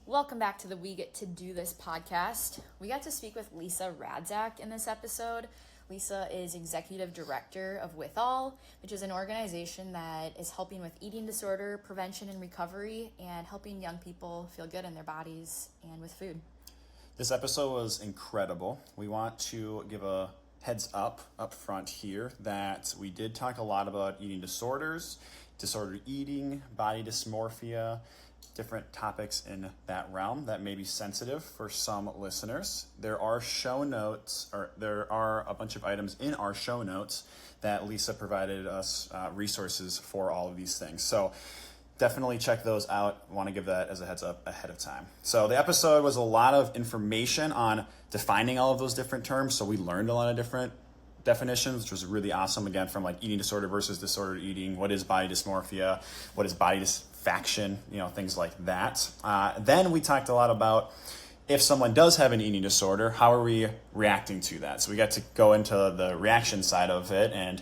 Welcome back to the We Get to Do This podcast. We got to speak with Lisa Radzak in this episode. Lisa is Executive Director of WithAll, which is an organization that is helping with eating disorder prevention and recovery and helping young people feel good in their bodies and with food. This episode was incredible. We want to give a heads up front here that we did talk a lot about eating disorders, disordered eating, body dysmorphia, different topics in that realm that may be sensitive for some listeners. There are a bunch of items in our show notes that Lisa provided us resources for all of these things. So definitely check those out. I want to give that as a heads up ahead of time. So the episode was a lot of information on defining all of those different terms. So we learned a lot of different definitions, which was really awesome. Again, from like eating disorder versus disordered eating, what is body dysmorphia, what is body dysfaction, things like that. Then we talked a lot about if someone does have an eating disorder, how are we reacting to that? So we got to go into the reaction side of it and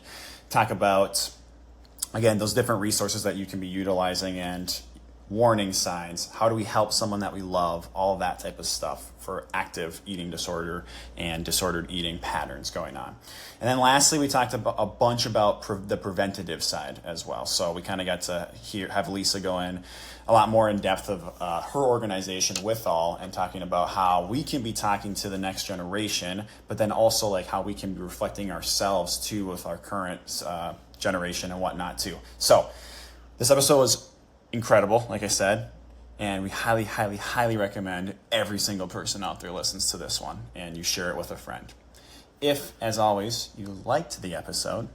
talk about, again, those different resources that you can be utilizing and warning signs. How do we help someone that we love? All of that type of stuff for active eating disorder and disordered eating patterns going on. And then lastly, we talked about a bunch about the preventative side as well. So we kind of got to have Lisa go in a lot more in depth of her organization WithAll and talking about how we can be talking to the next generation, but then also like how we can be reflecting ourselves too with our current generation and whatnot too. So this episode was incredible, like I said, and we highly, highly, highly recommend every single person out there listens to this one and you share it with a friend. If, as always, you liked the episode,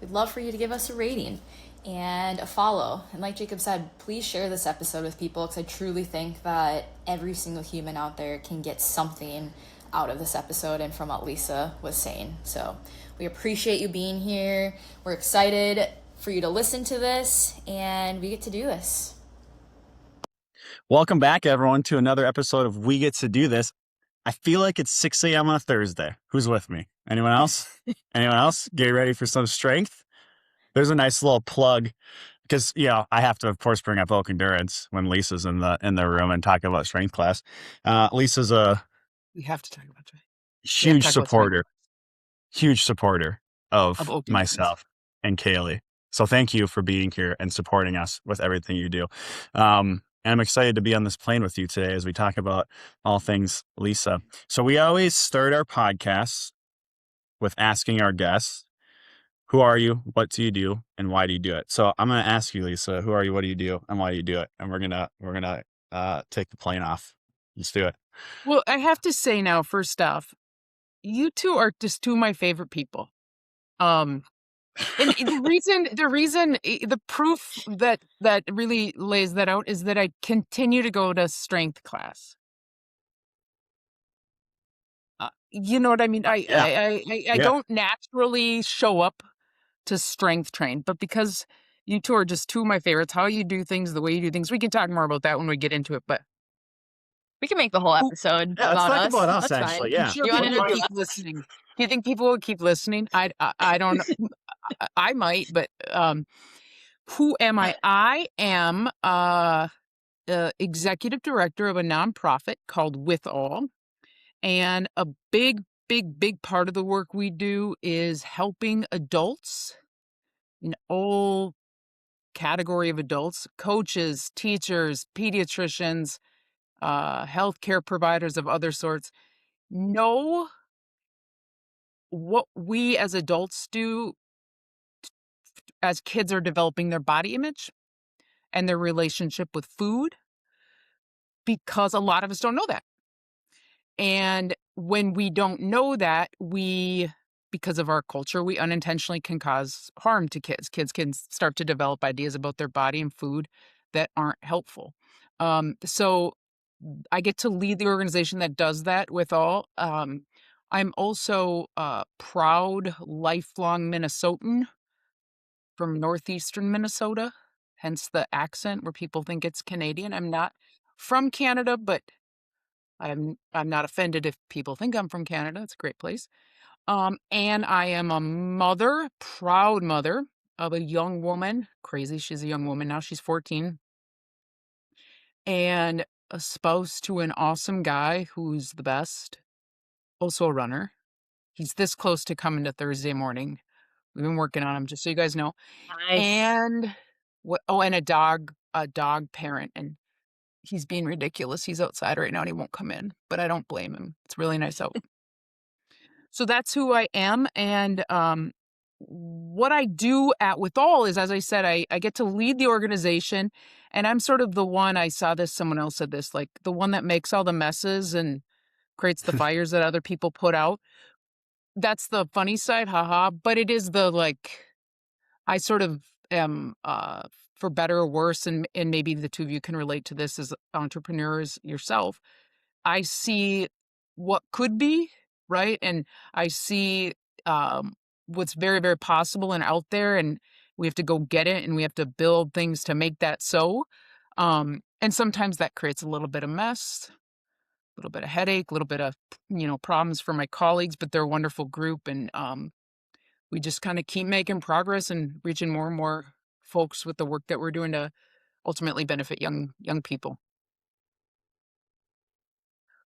we'd love for you to give us a rating and a follow. And like Jacob said, please share this episode with people because I truly think that every single human out there can get something out of this episode and from what Lisa was saying. So we appreciate you being here. We're excited for you to listen to this, and we get to do this. Welcome back, everyone, to another episode of We Get to Do This. I feel like it's 6 a.m. on a Thursday. Who's with me? Anyone else? Anyone else? Get ready for some strength? There's a nice little plug because, I have to, of course, bring up Oak Endurance when Lisa's in the room and talk about strength class. Lisa's We have to talk about strength. huge supporter of Oak myself and Kailee. So thank you for being here and supporting us with everything you do. And I'm excited to be on this plane with you today as we talk about all things Lisa. So we always start our podcasts with asking our guests, who are you, what do you do, and why do you do it? So I'm going to ask you, Lisa, who are you, what do you do, and why do you do it? And we're gonna take the plane off. Let's do it. Well, I have to say now, first off, you two are just two of my favorite people. And the proof that really lays that out is that I continue to go to strength class. You know what I mean? I don't naturally show up to strength train, but because you two are just two of my favorites, how you do things, the way you do things, we can talk more about that when we get into it, but we can make the whole episode let's about talk us. about us, That's actually. fine. Yeah. sure You want people to will know? keep listening. Do you think people will keep listening? I don't know. I might, but who am I? I am executive director of a nonprofit called WithAll, and a big part of the work we do is helping adults, an all category of adults, coaches, teachers, pediatricians, healthcare providers of other sorts, know what we as adults do as kids are developing their body image and their relationship with food, because a lot of us don't know that. And when we don't know that, because of our culture, we unintentionally can cause harm to kids. Kids can start to develop ideas about their body and food that aren't helpful. So I get to lead the organization that does that WithAll. I'm also a proud lifelong Minnesotan from northeastern Minnesota, hence the accent where people think it's Canadian. I'm not from Canada, but I'm not offended if people think I'm from Canada. It's a great place. And I am a mother, proud mother of a young woman. Crazy, she's a young woman now. She's 14. And a spouse to an awesome guy who's the best, also a runner. He's this close to coming to Thursday morning. We've been working on him, just so you guys know. Nice. And and a dog parent, and he's being ridiculous. He's outside right now and he won't come in, but I don't blame him. It's really nice out. So that's who I am. And what I do at WithAll is, as I said, I get to lead the organization, and I'm sort of the one, I saw this, someone else said this, like the one that makes all the messes and creates the fires that other people put out. That's the funny side, haha. But it is the, like, I sort of am, for better or worse, and maybe the two of you can relate to this as entrepreneurs yourself. I see what could be, right? And I see what's very, very possible and out there, and we have to go get it, and we have to build things to make that so. And sometimes that creates a little bit of mess, a little bit of headache, a little bit of, problems for my colleagues, but they're a wonderful group, and we just kind of keep making progress and reaching more and more folks with the work that we're doing to ultimately benefit young people.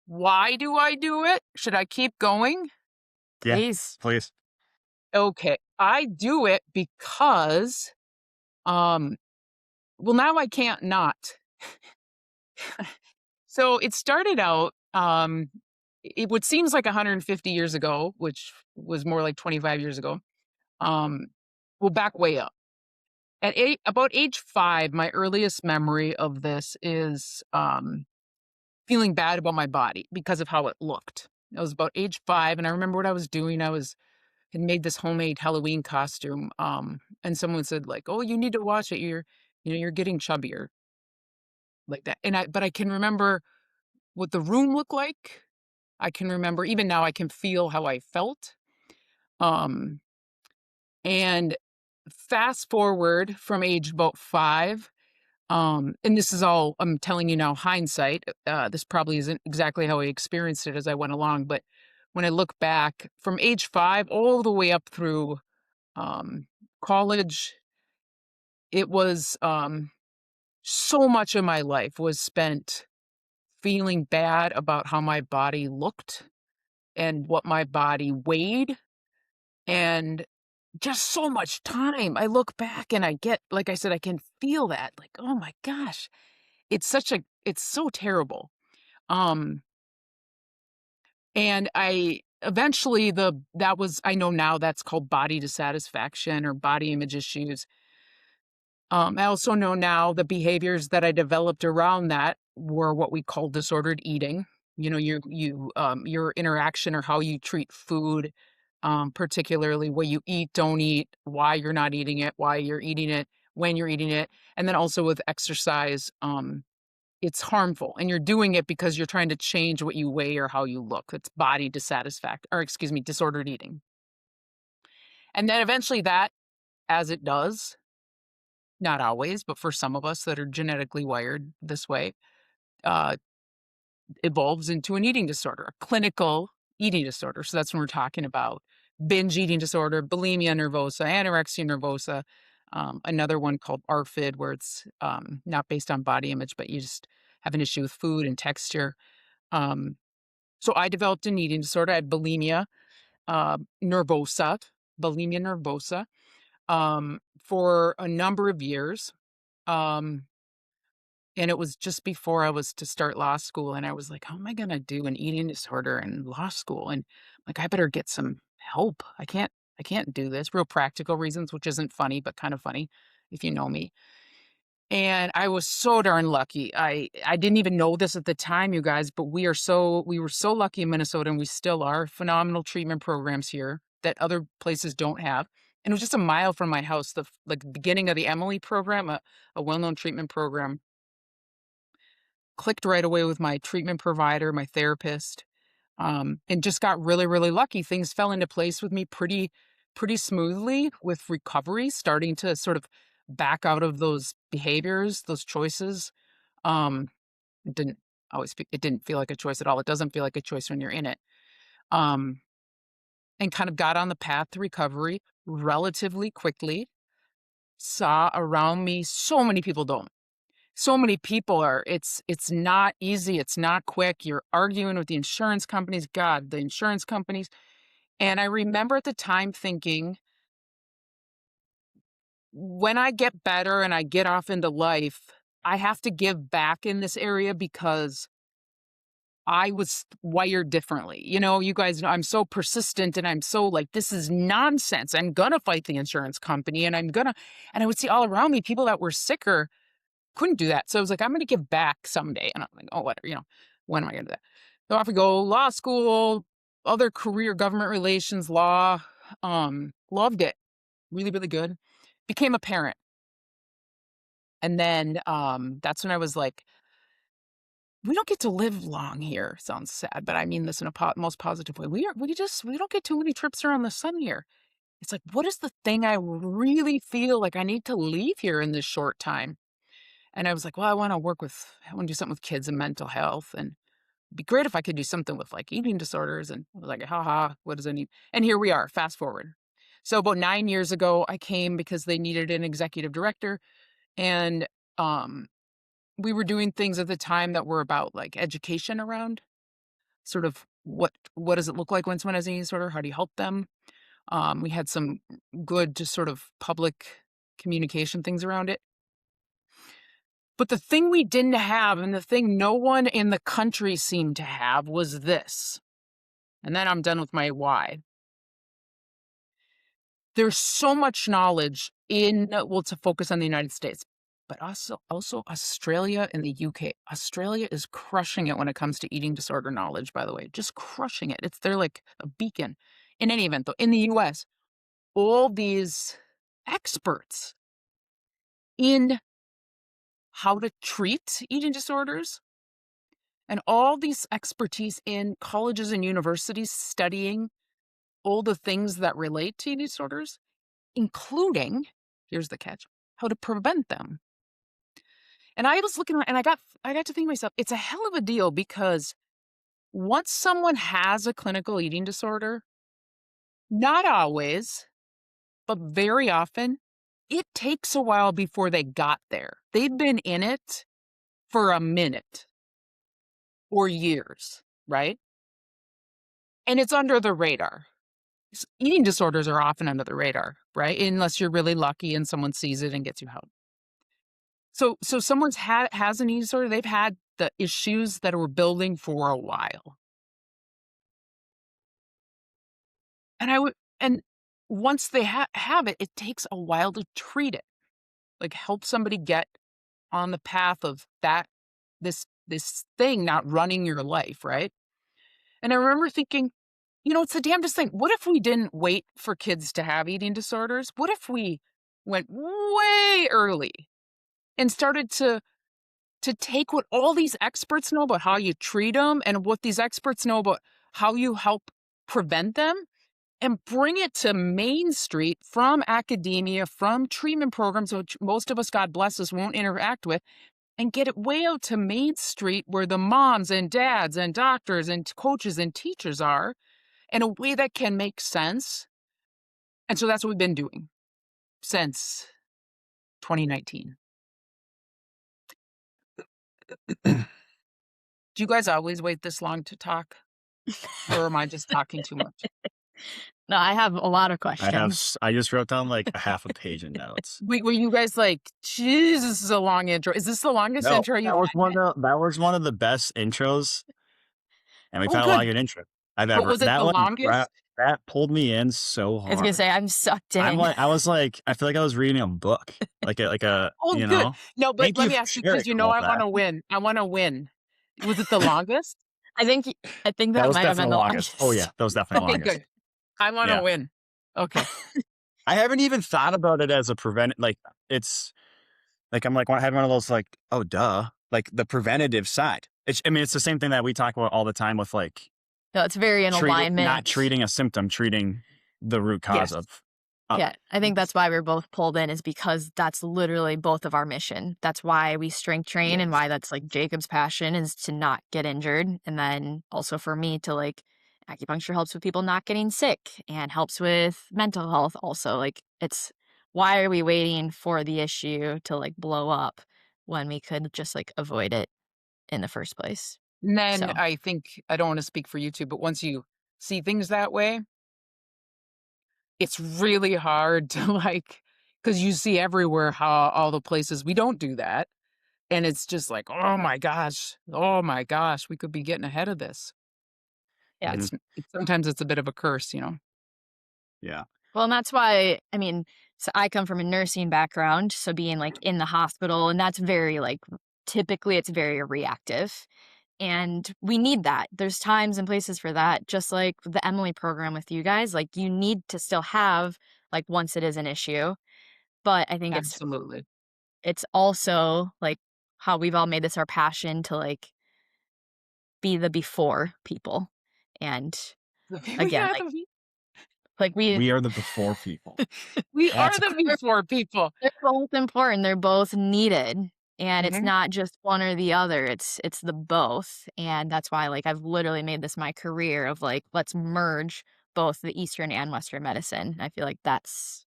Why do I do it? Should I keep going? Yeah, Please. please. Okay, I do it because, well, now I can't not. So it started out, what seems like 150 years ago, which was more like 25 years ago. We'll back way up. At about age 5, my earliest memory of this is feeling bad about my body because of how it looked. I was about age 5, and I remember what I was doing. Had made this homemade Halloween costume, and someone said, like, "Oh, you need to watch it. You're getting chubbier," like that. But I can remember what the room looked like. I can remember, even now, I can feel how I felt. Um, and fast forward from age about 5. And this is all I'm telling you now, hindsight. This probably isn't exactly how I experienced it as I went along, but when I look back from age 5 all the way up through college, it was so much of my life was spent feeling bad about how my body looked and what my body weighed, and just so much time. I look back and I get, like I said, I can feel that, like, oh my gosh, it's so terrible. And I eventually I know now that's called body dissatisfaction or body image issues. I also know now the behaviors that I developed around that were what we call disordered eating. Your interaction or how you treat food, particularly what you eat, don't eat, why you're not eating it, why you're eating it, when you're eating it, and then also with exercise, it's harmful, and you're doing it because you're trying to change what you weigh or how you look. It's body dissatisfaction, or excuse me, disordered eating. And then eventually that, as it does, not always, but for some of us that are genetically wired this way, uh, evolves into an eating disorder, a clinical eating disorder. So that's when we're talking about binge eating disorder, bulimia nervosa, anorexia nervosa, another one called ARFID, where it's not based on body image, but you just have an issue with food and texture. So I developed an eating disorder. I had bulimia nervosa, for a number of years. And it was just before I was to start law school, and I was like, how am I going to do an eating disorder in law school? And like, I better get some help. I can't do this. Real practical reasons, which isn't funny, but kind of funny if you know me. And I was so darn lucky. I didn't even know this at the time, you guys, but we were so lucky in Minnesota, and we still are. Phenomenal treatment programs here that other places don't have. And it was just a mile from my house, the beginning of the Emily program, a well-known treatment program. Clicked right away with my treatment provider, my therapist, and just got really, really lucky. Things fell into place with me pretty smoothly, with recovery starting to sort of back out of those behaviors, those choices. It didn't feel like a choice at all. It doesn't feel like a choice when you're in it. And kind of got on the path to recovery relatively quickly. Saw around me, so many people don't. so many people are, it's not easy. It's not quick. You're arguing with the insurance companies. God, the insurance companies. And I remember at the time thinking, when I get better and I get off into life, I have to give back in this area because I was wired differently. You know, you guys know I'm so persistent and I'm so like, this is nonsense. I'm going to fight the insurance company and and I would see all around me people that were sicker couldn't do that. So I was like, I'm going to give back someday. And I'm like, oh, whatever, you know, when am I going to do that? So off we go, law school, other career, government relations, law, loved it. Really, really good. Became a parent. And then that's when I was like, we don't get to live long here. Sounds sad, but I mean this in a most positive way. We don't get too many trips around the sun here. It's like, what is the thing I really feel like I need to leave here in this short time? And I was like, well, I want to do something with kids and mental health, and it'd be great if I could do something with like eating disorders. And I was like, haha, what does I need? And here we are, fast forward. So about 9 years ago, I came because they needed an executive director, and we were doing things at the time that were about like education around sort of what does it look like when someone has an eating disorder? How do you help them? We had some good just sort of public communication things around it. But the thing we didn't have, and the thing no one in the country seemed to have, was this. And then I'm done with my why. There's so much knowledge to focus on the United States, but also Australia and the UK. Australia is crushing it when it comes to eating disorder knowledge, by the way, just crushing it. They're like a beacon. In any event, though, in the US, all these experts in how to treat eating disorders and all these expertise in colleges and universities studying all the things that relate to eating disorders, including, here's the catch, how to prevent them. And I was looking around and I got to think to myself, it's a hell of a deal, because once someone has a clinical eating disorder, not always, but very often, it takes a while before they got there. They've been in it for a minute or years, right? And it's under the radar. Eating disorders are often under the radar, right? Unless you're really lucky and someone sees it and gets you help. So someone's has an eating disorder, they've had the issues that were building for a while. And once they have it, it takes a while to treat it. Like help somebody get on the path of this thing not running your life, right? And I remember thinking, you know, it's the damnedest thing. What if we didn't wait for kids to have eating disorders? What if we went way early and started to take what all these experts know about how you treat them and what these experts know about how you help prevent them, and bring it to Main Street from academia, from treatment programs, which most of us, God bless us, won't interact with, and get it way out to Main Street where the moms and dads and doctors and coaches and teachers are, in a way that can make sense. And so that's what we've been doing since 2019. Do you guys always wait this long to talk? Or am I just talking too much? No, I have a lot of questions. I just wrote down like a half a page in notes. Were you guys like, jeez, this is a long intro? Is this the longest intro you've had? That was one of the best intros, and we've had a good. lot of good intros I've ever. Was it the longest? That pulled me in so hard. I was gonna say I'm sucked in. I was like, I feel like I was reading a book, like a Oh, you good. know. No, but Thank let you me for ask you, because sharing I all want that. to win. I want to win. Was it the longest? I think that was might have been definitely the longest. Oh yeah, that was definitely Okay, longest. good. I want to win. Okay. I haven't even thought about it as a prevent. Like it's like I'm like having one of those like, oh duh, like the preventative side. It's the same thing that we talk about all the time with like. No, it's very in alignment. Not treating a symptom, treating the root cause of. Yeah, I think that's why we're both pulled in, is because that's literally both of our mission. That's why we strength train, and why that's like Jacob's passion is to not get injured. And then also for me to like, acupuncture helps with people not getting sick and helps with mental health also. Like, it's why are we waiting for the issue to like blow up when we could just like avoid it in the first place. And then So I think, I don't want to speak for you two, but once you see things that way, it's really hard to like, because you see everywhere how all the places we don't do that. And it's just like, oh my gosh, we could be getting ahead of this. yeah. Mhm. Sometimes it's a bit of a curse, you know? Yeah. Well, and that's why, I mean, so I come from a nursing background, so being like in the hospital, and that's very like typically it's very reactive. And we need that. There's times and places for that, just like the Emily program with you guys. Like you need to still have like once it is an issue. But I think Absolutely. it's also like how we've all made this our passion to like be the before people. And We again, are the like we We are the before people. we are That's the before people. they're both important. They're both needed. And it's Mhm. not just one or the other. It's the both. And that's why like I've literally made this my career of like let's merge both the Eastern and Western medicine. I feel like that's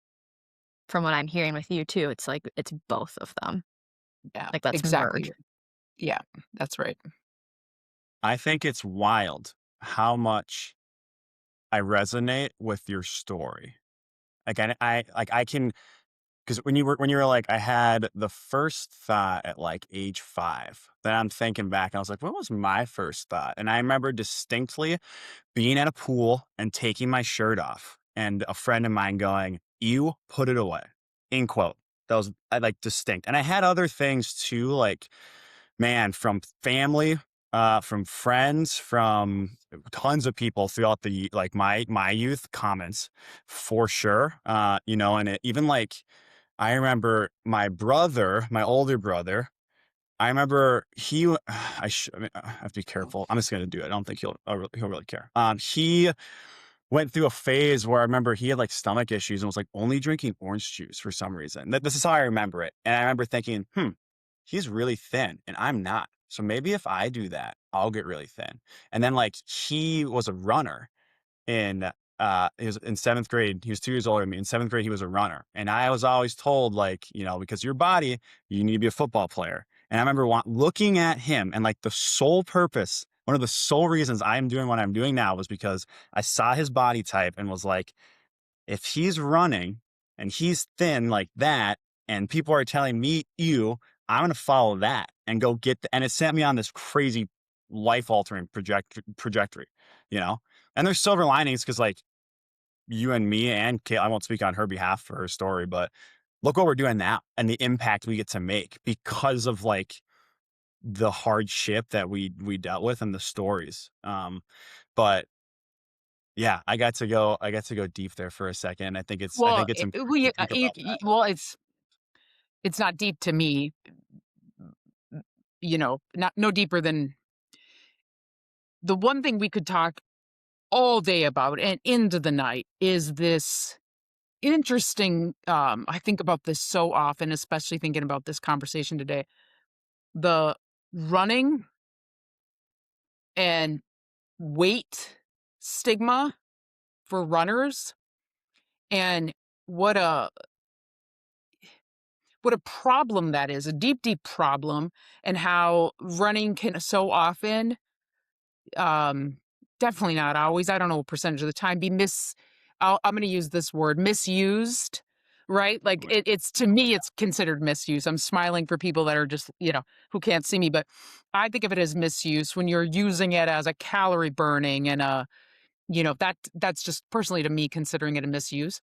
from what I'm hearing with you too. It's like it's both of them. Yeah, Like let's exactly. merge. Yeah, that's right. I think it's wild how much I resonate with your story. Like I can, because when you were like, I had the first thought at like age 5. Then I'm thinking back, and I was like, what was my first thought? And I remember distinctly being at a pool and taking my shirt off, and a friend of mine going, "You put it away." In quote. That was I like distinct. And I had other things too, like man, from family, from friends, from tons of people throughout the like my youth comments for sure. And even like I remember my brother, my older brother. I remember I mean, I have to be careful. I'm just gonna do it. I don't think he'll really care. He went through a phase where I remember he had like stomach issues and was like only drinking orange juice for some reason. This is how I remember it. And I remember thinking, he's really thin and I'm not. So maybe if I do that, I'll get really thin. And then like he was a runner in he was in 7th grade. He was 2 years older than me. In 7th grade, he was a runner. And I was always told, like, because your body, you need to be a football player. And I remember looking at him and like the sole purpose, one of the sole reasons I'm doing what I'm doing now was because I saw his body type and was like, if he's running and he's thin like that, and people are telling me, I'm going to follow that and go and it sent me on this crazy life altering trajectory, you know? And there's silver linings because like you and me and Kate, I won't speak on her behalf for her story, but look what we're doing now and the impact we get to make because of like the hardship that we dealt with and the stories. But yeah, I got to go deep there for a second. I Well, think it's important to think about that. well, it's not deep to me, not no deeper than the one thing we could talk all day about and into the night is this interesting. I think about this so often, especially thinking about this conversation today. The running and weight stigma for runners, and what a problem that is, a deep, deep problem, and how running can so often, um, definitely not always, I don't know what percentage of the time, be I'm going to use this word, misused, right? Like Right. it's to me, it's considered misuse. I'm smiling for people that are just, who can't see me, but I think of it as misuse when you're using it as a calorie burning and that's just personally to me considering it a misuse.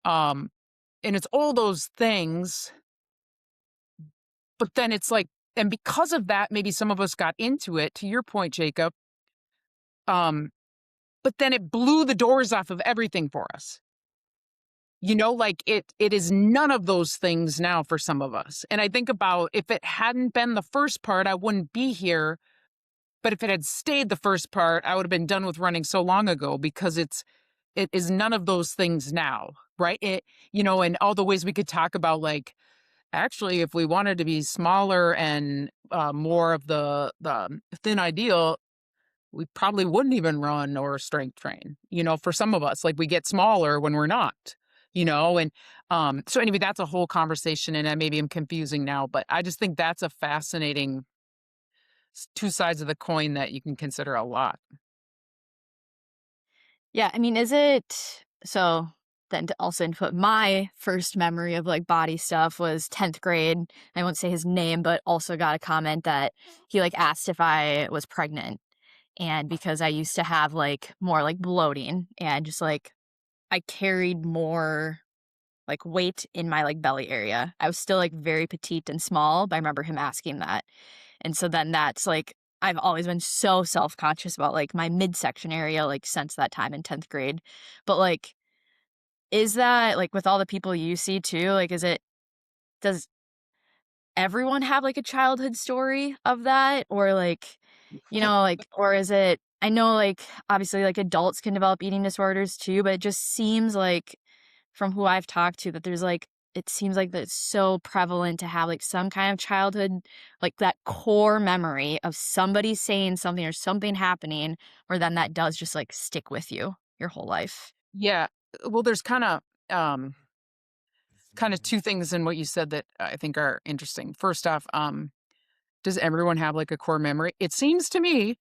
Um, and it's all those things. But then it's like, and because of that, maybe some of us got into it, to your point, Jacob. But then it blew the doors off of everything for us. Like it is none of those things now for some of us. And I think about if it hadn't been the first part, I wouldn't be here. But if it had stayed the first part, I would have been done with running so long ago because it is none of those things now, right? And all the ways we could talk about like, actually, if we wanted to be smaller and more of the thin ideal, we probably wouldn't even run or strength train. For some of us, like we get smaller when we're not. And so anyway, that's a whole conversation, and maybe I'm confusing now, but I just think that's a fascinating two sides of the coin that you can consider a lot. Yeah, I mean, is it so then to also input my first memory of like body stuff was 10th grade. I won't say his name, but also got a comment that he like asked if I was pregnant. And because I used to have like more like bloating and just like I carried more like weight in my like belly area. I was still like very petite and small, but I remember him asking that. And so then that's like I've always been so self-conscious about like my midsection area like since that time in 10th grade. But like is that like with all the people you see too, like does everyone have like a childhood story of that or like like or is it I know like obviously like adults can develop eating disorders too, but it just seems like from who I've talked to that there's like it seems like that it's so prevalent to have like some kind of childhood like that core memory of somebody saying something or something happening where then that does just like stick with you your whole life. Yeah. Well, there's kind of two things in what you said that I think are interesting. First off, does everyone have like a core memory? It seems to me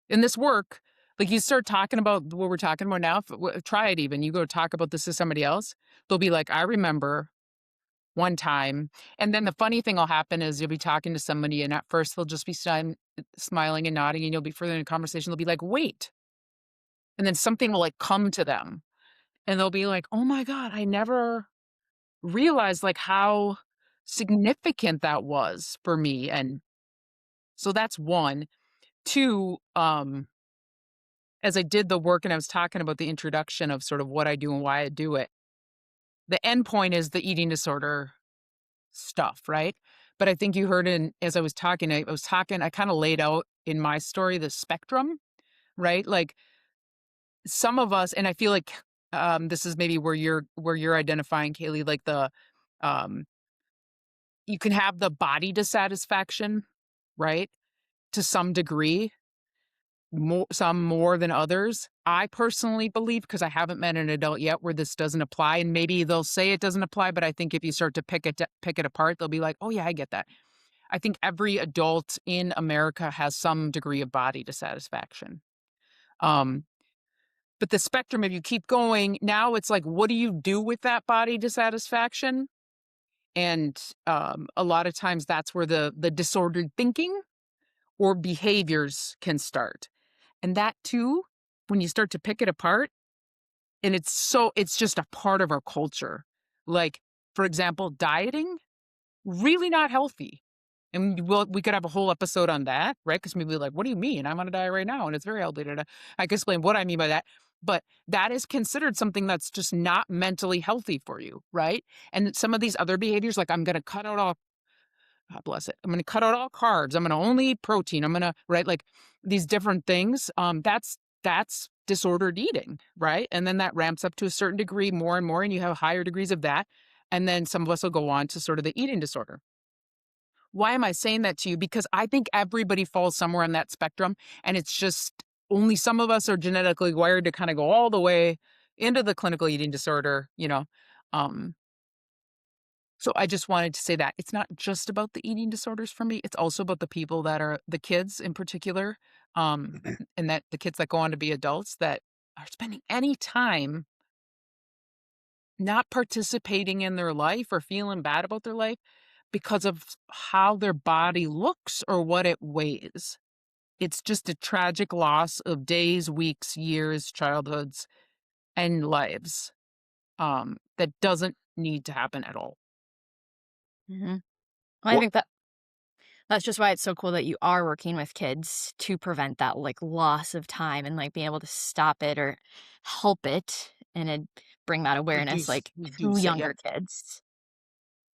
in this work, like you start talking about what we're talking about now, try it even. You go talk about this to somebody else, they'll be like, I remember one time. And then the funny thing will happen is you'll be talking to somebody and at first they'll just be smiling and nodding and you'll be further in a conversation. They'll be like, wait. And then something will like come to them and they'll be like, oh my God, I never realized like how significant that was for me. And so that's one. Two, as I did the work and I was talking about the introduction of sort of what I do and why I do it, the end point is the eating disorder stuff, right? But I think you heard as I was talking, I kind of laid out in my story the spectrum, right? Like some of us, and I feel like this is maybe where you're identifying, Kailee, like um, you can have the body dissatisfaction, right? To some degree, some more than others. I personally believe, because I haven't met an adult yet where this doesn't apply, and maybe they'll say it doesn't apply, but I think if you start to pick it apart, they'll be like, oh yeah, I get that. I think every adult in America has some degree of body dissatisfaction. But the spectrum, if you keep going, now it's like, what do you do with that body dissatisfaction? And a lot of times that's where the disordered thinking or behaviors can start. And that too, when you start to pick it apart, and it's just a part of our culture. Like, for example, dieting, really not healthy. And we could have a whole episode on that, right? Because maybe like, what do you mean? I'm on a diet right now and it's very healthy. I can explain what I mean by that. But that is considered something that's just not mentally healthy for you, right? And some of these other behaviors, like I'm going to cut out all, God bless it, I'm going to cut out all carbs. I'm going to only eat protein. I'm going to, right? Like these different things. That's disordered eating, right? And then that ramps up to a certain degree more and more, and you have higher degrees of that. And then some of us will go on to sort of the eating disorder. Why am I saying that to you? Because I think everybody falls somewhere on that spectrum, and it's just only some of us are genetically wired to kind of go all the way into the clinical eating disorder. Um, so I just wanted to say that it's not just about the eating disorders for me. It's also about the people that are the kids in particular, and that the kids that go on to be adults that are spending any time not participating in their life or feeling bad about their life because of how their body looks or what it weighs. It's just a tragic loss of days, weeks, years, childhoods, and lives that doesn't need to happen at all. Mm-hmm. Well, I think that's just why it's so cool that you are working with kids to prevent that like loss of time and like being able to stop it or help it and bring that awareness like to Reduce it, younger kids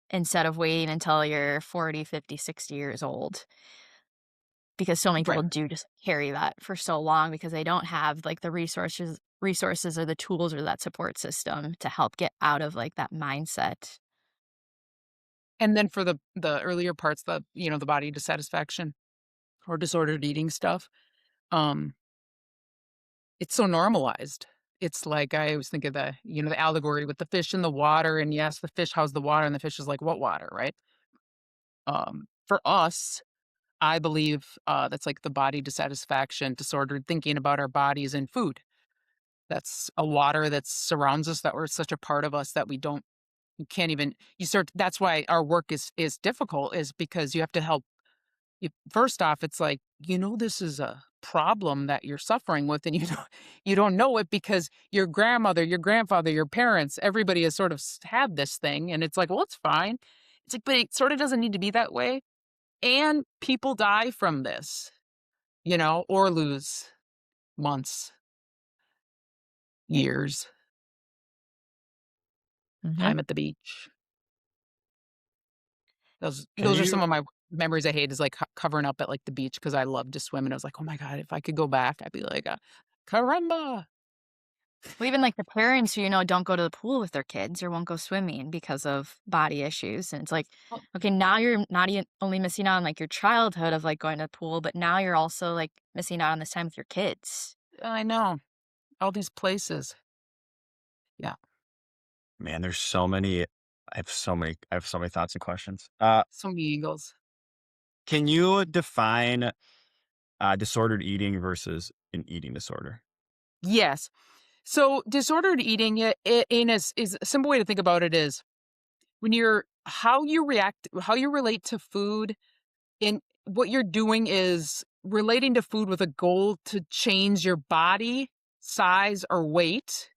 instead of waiting until you're 40, 50, 60 years old. Because so many Right. people do just carry that for so long because they don't have like the resources or the tools or that support system to help get out of like that mindset. And then for the earlier parts, the body dissatisfaction or disordered eating stuff, it's so normalized. it's like I always think of the allegory with the fish in the water, and you ask the fish, how's the water? And the fish is like, what water, right? For us, I believe that's like the body dissatisfaction, disordered thinking about our bodies and food. That's a water that surrounds us, that we're such a part of us that you can't even, that's why our work is difficult, is because you have to help. First off, it's like, this is a problem that you're suffering with, and you don't know it because your grandmother, your grandfather, your parents, everybody has sort of had this thing, and it's like, well, it's fine. It's like, but it sort of doesn't need to be that way. And people die from this, or lose months, years, Mhm. time at the beach. Those Can are some you of my memories I hate, is like covering up at like the beach, because I love to swim, and I was like, oh my God, if I could go back, I'd be like, caramba. Well, even like the parents who, don't go to the pool with their kids or won't go swimming because of body issues. And it's like, Well, okay, now you're not only missing out on like your childhood of like going to the pool, but now you're also like missing out on this time with your kids. I know, all these places. Yeah, man, there's so many. I have so many thoughts and questions. so many eagles. Can you define disordered eating versus an eating disorder? Yes. So disordered eating, is a simple way to think about it is when how you react, how you relate to food, and what you're doing is relating to food with a goal to change your body size or weight.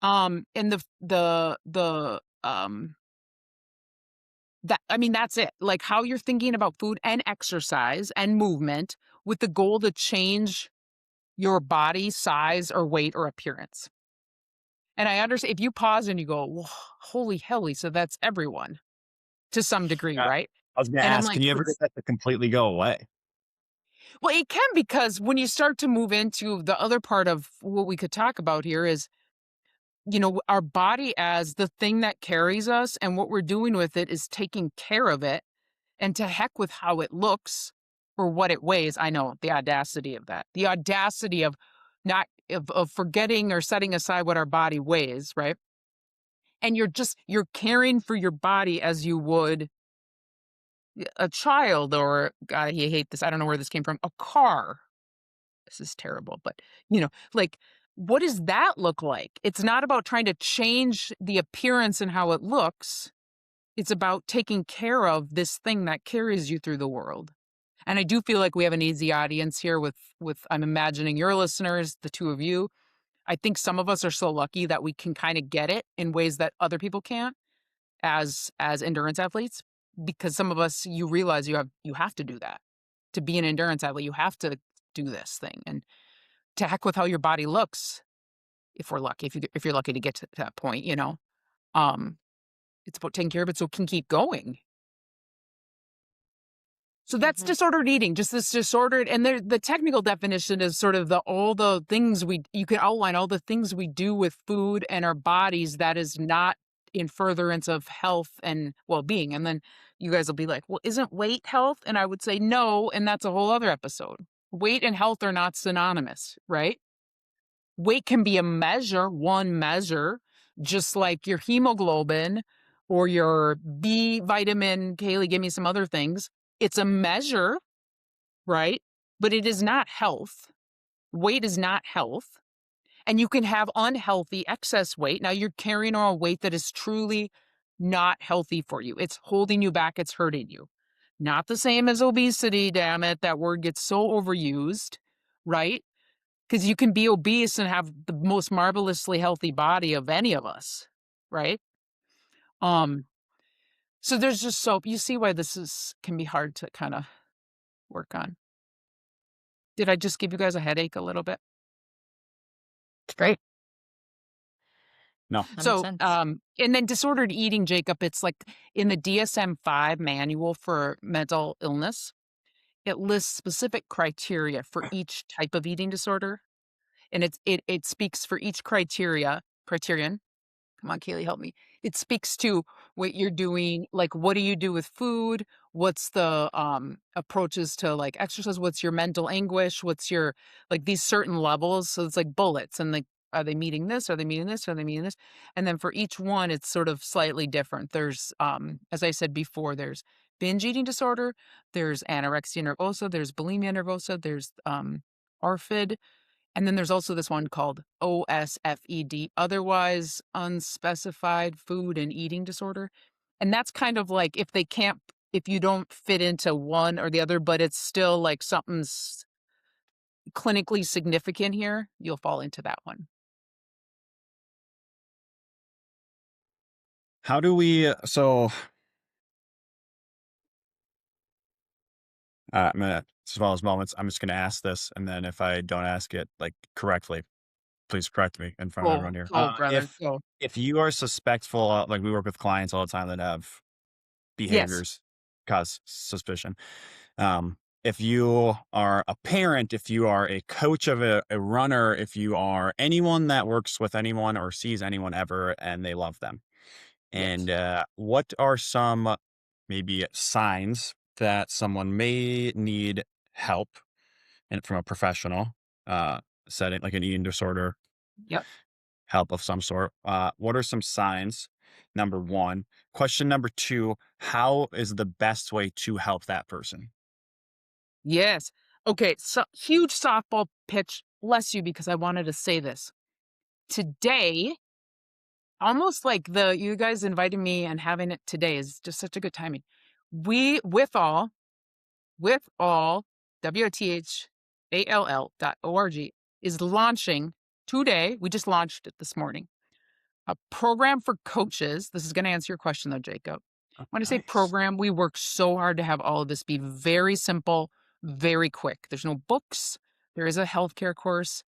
And that's it. Like how you're thinking about food and exercise and movement with the goal to change your body size or weight or appearance. And I understand if you pause and you go, well, holy hell, so that's everyone to some degree, Uh, right? I was going to And I'm ask, can like, you ever get that to completely go away? well, it can, because when you start to move into the other part of what we could talk about here is, our body as the thing that carries us, and what we're doing with it is taking care of it, and to heck with how it looks or what it weighs. I know the audacity of that, the audacity of not of forgetting or setting aside what our body weighs, right? And you're caring for your body as you would a child, or God, I hate this. I don't know where this came from. A car. This is terrible, but like, what does that look like? It's not about trying to change the appearance and how it looks. It's about taking care of this thing that carries you through the world. And I do feel like we have an easy audience here with I'm imagining your listeners, the two of you. I think some of us are so lucky that we can kind of get it in ways that other people can't, as endurance athletes, because some of us, you realize you have to do that. To be an endurance athlete, you have to do this thing, and to heck with how your body looks, if we're lucky, if you're lucky to get to that point, it's about taking care of it so it can keep going. So that's Mhm. disordered eating, just this disordered, and the technical definition is sort of all the things you can outline all the things we do with food and our bodies that is not in furtherance of health and well-being. And then you guys will be like, well, isn't weight health? And I would say no, and that's a whole other episode. Weight and health are not synonymous, right? Weight can be one measure, just like your hemoglobin or your B vitamin. Kailee, give me some other things. It's a measure, right? But it is not health. Weight is not health. And you can have unhealthy excess weight. Now you're carrying on a weight that is truly not healthy for you. It's holding you back. It's hurting you. Not the same as obesity, damn it. That word gets so overused, right? Because you can be obese and have the most marvelously healthy body of any of us, right? So there's just you see why this can be hard to kind of work on. Did I just give you guys a headache a little bit? It's great. No. That makes So, sense. and then disordered eating, Jacob, it's like in the DSM-5 manual for mental illness, it lists specific criteria for each type of eating disorder. And it speaks for each criterion. Come on, Kailee, help me. It speaks to what you're doing, like what do you do with food? What's the approaches to like exercise? What's your mental anguish? What's your like these certain levels? So it's like bullets, and like Are they meeting this? Are they meeting this? Are they meeting this? And then for each one, it's sort of slightly different. There's, as I said before, there's binge eating disorder, there's anorexia nervosa, there's bulimia nervosa, there's ARFID, and then there's also this one called OSFED, otherwise unspecified food and eating disorder. And that's kind of like if you don't fit into one or the other, but it's still like something's clinically significant here, you'll fall into that one. How do we, so I'm gonna, as well as moments, I'm just gonna ask this, and then if I don't ask it like correctly, please correct me in front of everyone here. Go, brother, go. If you are suspectful, like we work with clients all the time that have Yes. behaviors cause suspicion. If you are a parent, if you are a coach of a runner, if you are anyone that works with anyone or sees anyone ever and they love them, Yes. and what are some maybe signs that someone may need help and from a professional setting, like an eating disorder Yep. help of some sort? What are some signs? Number one. Question number two, how is the best way to help that person? Yes. Okay, so huge softball pitch. Bless you, because I wanted to say this. Today, almost like you guys invited me and having it today is just such a good timing. We, WithAll, WithAll.org is launching today. We just launched it this morning. A program for coaches. This is going to answer your question though, Jacob. When I say Nice. program, we work so hard to have all of this be very simple, very quick. There's no books. There is a healthcare course,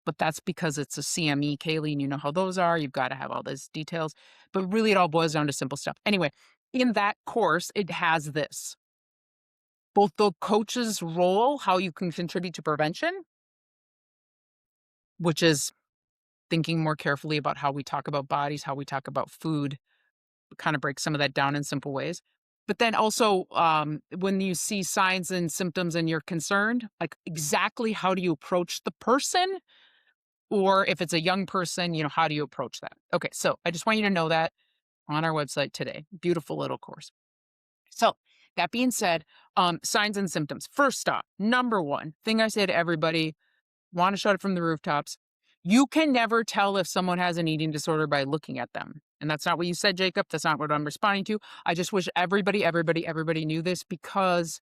but that's because it's a CME, Kailee, and you know how those are. You've got to have all those details. But really, it all boils down to simple stuff. Anyway, in that course, it has this. Both the coach's role, how you can contribute to prevention, which is thinking more carefully about how we talk about bodies, how we talk about food, kind of break some of that down in simple ways. But then also, when you see signs and symptoms and you're concerned, like exactly how do you approach the person? Or if it's a young person, how do you approach that? Okay, so I just want you to know that on our website today. Beautiful little course. So that being said, signs and symptoms. First off, number one thing I say to everybody, want to shout it from the rooftops. You can never tell if someone has an eating disorder by looking at them. And that's not what you said, Jacob. That's not what I'm responding to. I just wish everybody knew this, because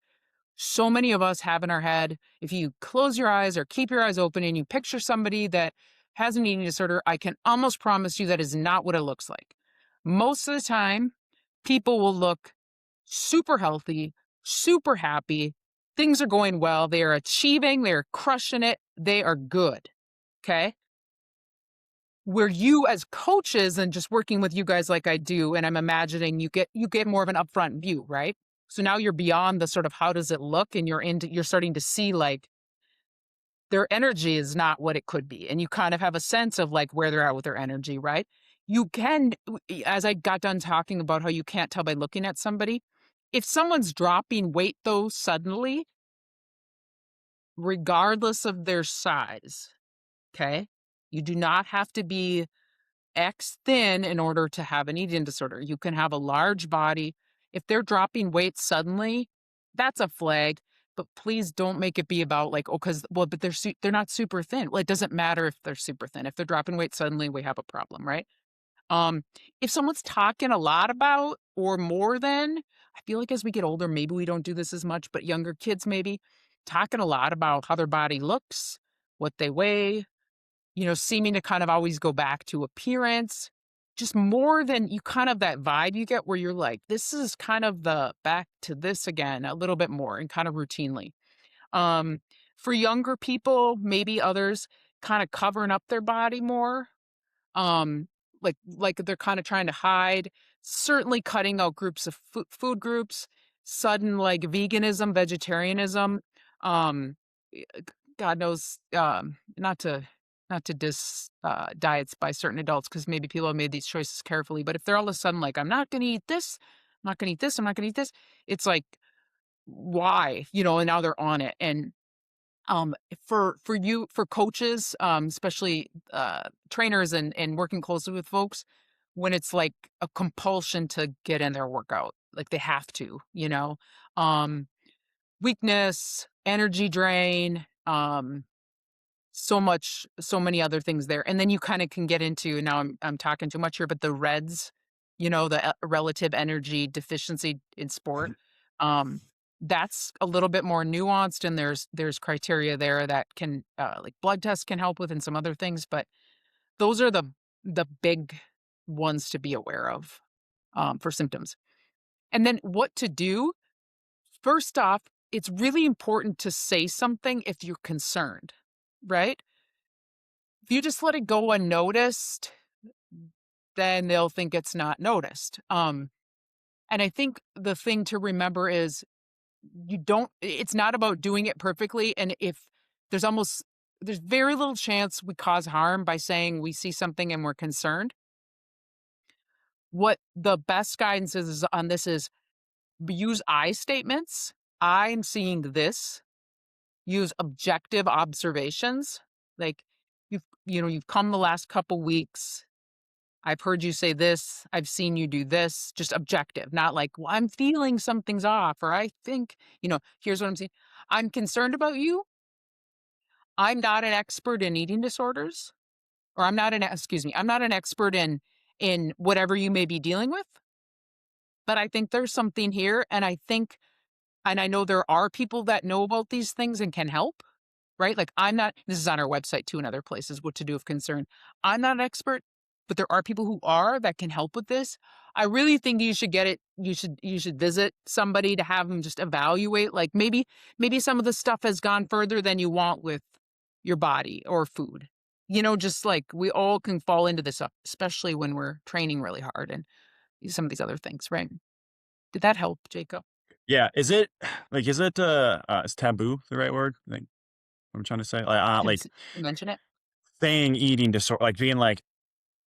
so many of us have in our head, if you close your eyes or keep your eyes open and you picture somebody that has an eating disorder, I can almost promise you that is not what it looks like. Most of the time, people will look super healthy, super happy. Things are going well. They are achieving. They're crushing it. They are good. Okay. Where you as coaches and just working with you guys like I do, and I'm imagining you get more of an upfront view, right? So now you're beyond the sort of how does it look, and you're starting to see like their energy is not what it could be. And you kind of have a sense of like where they're at with their energy, right? You can, as I got done talking about how you can't tell by looking at somebody, if someone's dropping weight though suddenly, regardless of their size, okay, you do not have to be X thin in order to have an eating disorder. You can have a large body. If they're dropping weight suddenly, that's a flag. But please don't make it be about like, but they're not super thin. Well, it doesn't matter if they're super thin. If they're dropping weight suddenly, we have a problem, right? If someone's talking a lot about or more than, I feel like as we get older, maybe we don't do this as much, but younger kids maybe talking a lot about how their body looks, what they weigh, seeming to kind of always go back to appearance, just more than you kind of that vibe you get where you're like, this is kind of the back to this again, a little bit more and kind of routinely. For younger people, maybe others kind of covering up their body more, like they're kind of trying to hide, certainly cutting out groups of food groups, sudden like veganism, vegetarianism, um, God knows, not to diss diets by certain adults, because maybe people have made these choices carefully. But if they're all of a sudden like, I'm not going to eat this, I'm not going to eat this, I'm not going to eat this, it's like, why? And now they're on it. And For coaches, especially trainers and working closely with folks, when it's like a compulsion to get in their workout, like they have to, um, weakness, energy drain, so many other things there. And then you kind of can get into, now I'm talking too much here, but the REDS, the relative energy deficiency in sport. Um, that's a little bit more nuanced, and there's criteria there that can like blood tests can help with and some other things, but those are the big ones to be aware of for symptoms. And then what to do? First off, it's really important to say something if you're concerned, right? If you just let it go unnoticed, then they'll think it's not noticed. And I think the thing to remember is it's not about doing it perfectly. And if there's very little chance we cause harm by saying we see something and we're concerned. What the best guidance is on this is use I statements. I'm seeing this. Use objective observations. Like you've come the last couple weeks. I've heard you say this. I've seen you do this. Just objective, not like, well, I'm feeling something's off, or I think, here's what I'm seeing. I'm concerned about you. I'm not an expert in eating disorders, or I'm not an expert in whatever you may be dealing with. But I think there's something here, and I know there are people that know about these things and can help. Right? Like this is on our website too and other places, what to do if concerned. I'm not an expert, but there are people who are that can help with this. I really think you should get it. You should visit somebody to have them just evaluate. Like maybe some of the stuff has gone further than you want with your body or food. Just like we all can fall into this, especially when we're training really hard and some of these other things, right? Did that help, Jacob? Yeah. Is taboo the right word? Like, what I'm trying to say, like Mention it. saying eating disorder, like being like,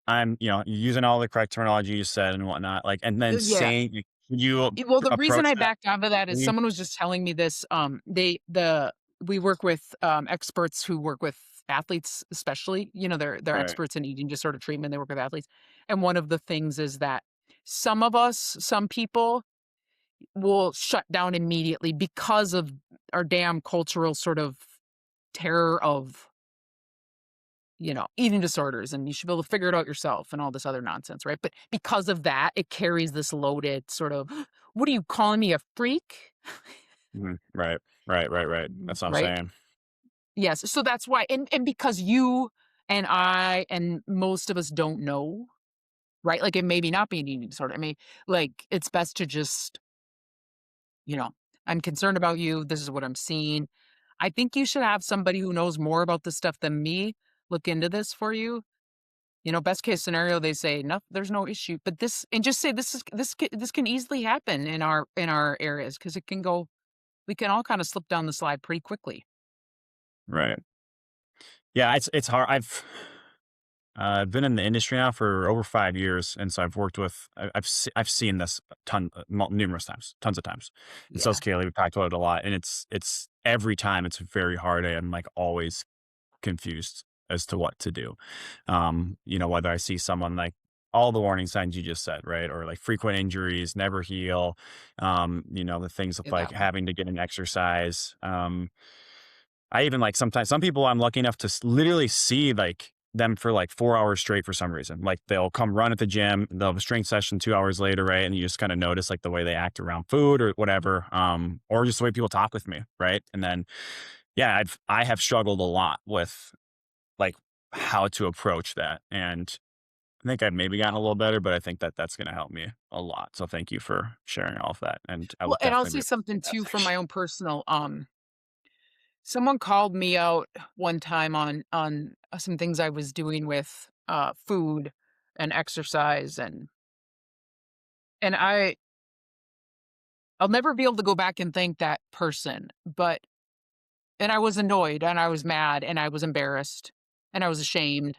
I'm, using all the correct terminology you said and whatnot, like, and then Yeah. saying you Well, the reason approach I that. backed onto that is someone was just telling me this. We work with experts who work with athletes, especially. They're Right. experts in eating disorder treatment. They work with athletes, and one of the things is that some people will shut down immediately because of our damn cultural sort of terror of eating disorders, and you should be able to figure it out yourself and all this other nonsense, right? But because of that, it carries this loaded sort of, what are you calling me, a freak? Right. That's what I'm Right? saying. Yes. So that's why, and because you and I and most of us don't know, right? Like it may be not be an eating disorder. I mean, like it's best to just, I'm concerned about you. This is what I'm seeing. I think you should have somebody who knows more about this stuff than me look into this for you. Best case scenario, they say no, there's no issue. But and just say this can easily happen in our areas because we can all kind of slip down the slide pretty quickly. Right. Yeah, it's hard. I've been in the industry now for over 5 years, and so I've worked with. I've seen this numerous times, tons of times. And so Yeah. has Kailee. We talked about it a lot, and it's every time it's very hard. I'm like always confused as to what to do. Whether I see someone like all the warning signs you just said, right, or like frequent injuries, never heal. The things of Yeah, like that one. having to get an exercise. I even like sometimes some people I'm lucky enough to literally see like them for like 4 hours straight for some reason. Like they'll come run at the gym, they'll have a strength session 2 hours later, right? And you just kind of notice like the way they act around food or whatever, or just the way people talk with me, right? And then, yeah, I have struggled a lot with like how to approach that, and I think I've maybe gotten a little better, but I think that that's going to help me a lot. So thank you for sharing all of that, and I will Well, and I'll definitely say be something that too from section. my own personal. Someone called me out one time on some things I was doing with food and exercise, and I'll never be able to go back and thank that person, and I was annoyed and I was mad and I was embarrassed and I was ashamed.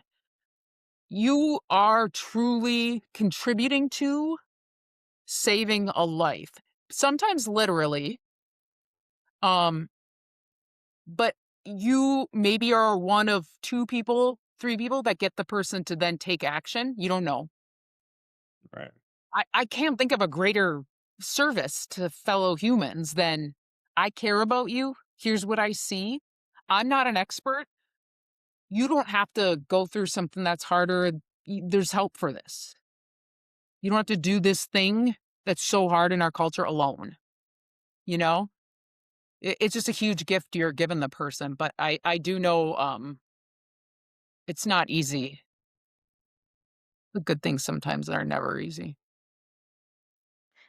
You are truly contributing to saving a life, sometimes literally, um, but you maybe are one of 2 people, 3 people that get the person to then take action. You don't know. Right. I can't think of a greater service to fellow humans than I care about you. Here's what I see. I'm not an expert. You don't have to go through something that's harder. There's help for this. You don't have to do this thing that's so hard in our culture alone. You know, it's just a huge gift you're giving the person. But I do know it's not easy. The good things sometimes are never easy.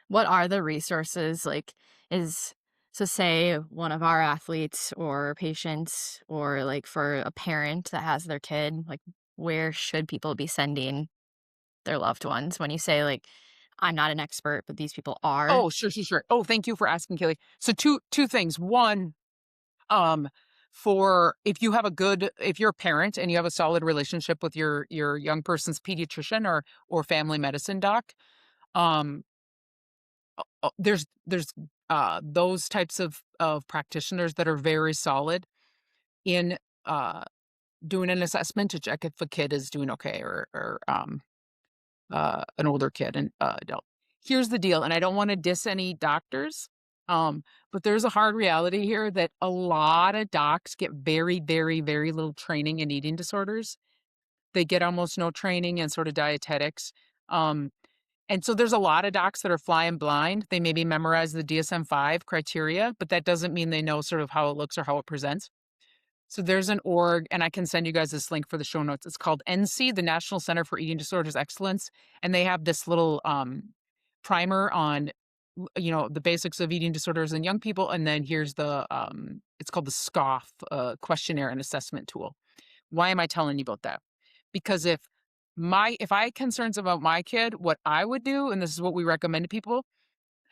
What are the resources? Like, is so say one of our athletes or patients, or like for a parent that has their kid, like where should people be sending their loved ones when you say like I'm not an expert, but these people are? Oh, sure. Oh, thank you for asking, Kaylee. So two things. One, um, for if you're a parent and you have a solid relationship with your young person's pediatrician or family medicine doc, um, there's those types of practitioners that are very solid in uh doing an assessment to check if a kid is doing okay or an older kid and adult. Here's the deal, and I don't want to diss any doctors, but there's a hard reality here that a lot of docs get very, very, very little training in eating disorders. They get almost no training in sort of dietetics. Um, and so there's a lot of docs that are flying blind. They maybe memorize the DSM-5 criteria, but that doesn't mean they know sort of how it looks or how it presents. So there's an org, and I can send you guys this link for the show notes. It's called NC, the National Center for Eating Disorders Excellence, and they have this little primer on, the basics of eating disorders in young people, and then here's it's called the SCOFF questionnaire and assessment tool. Why am I telling you about that? Because if I had concerns about my kid, what I would do, and this is what we recommend to people,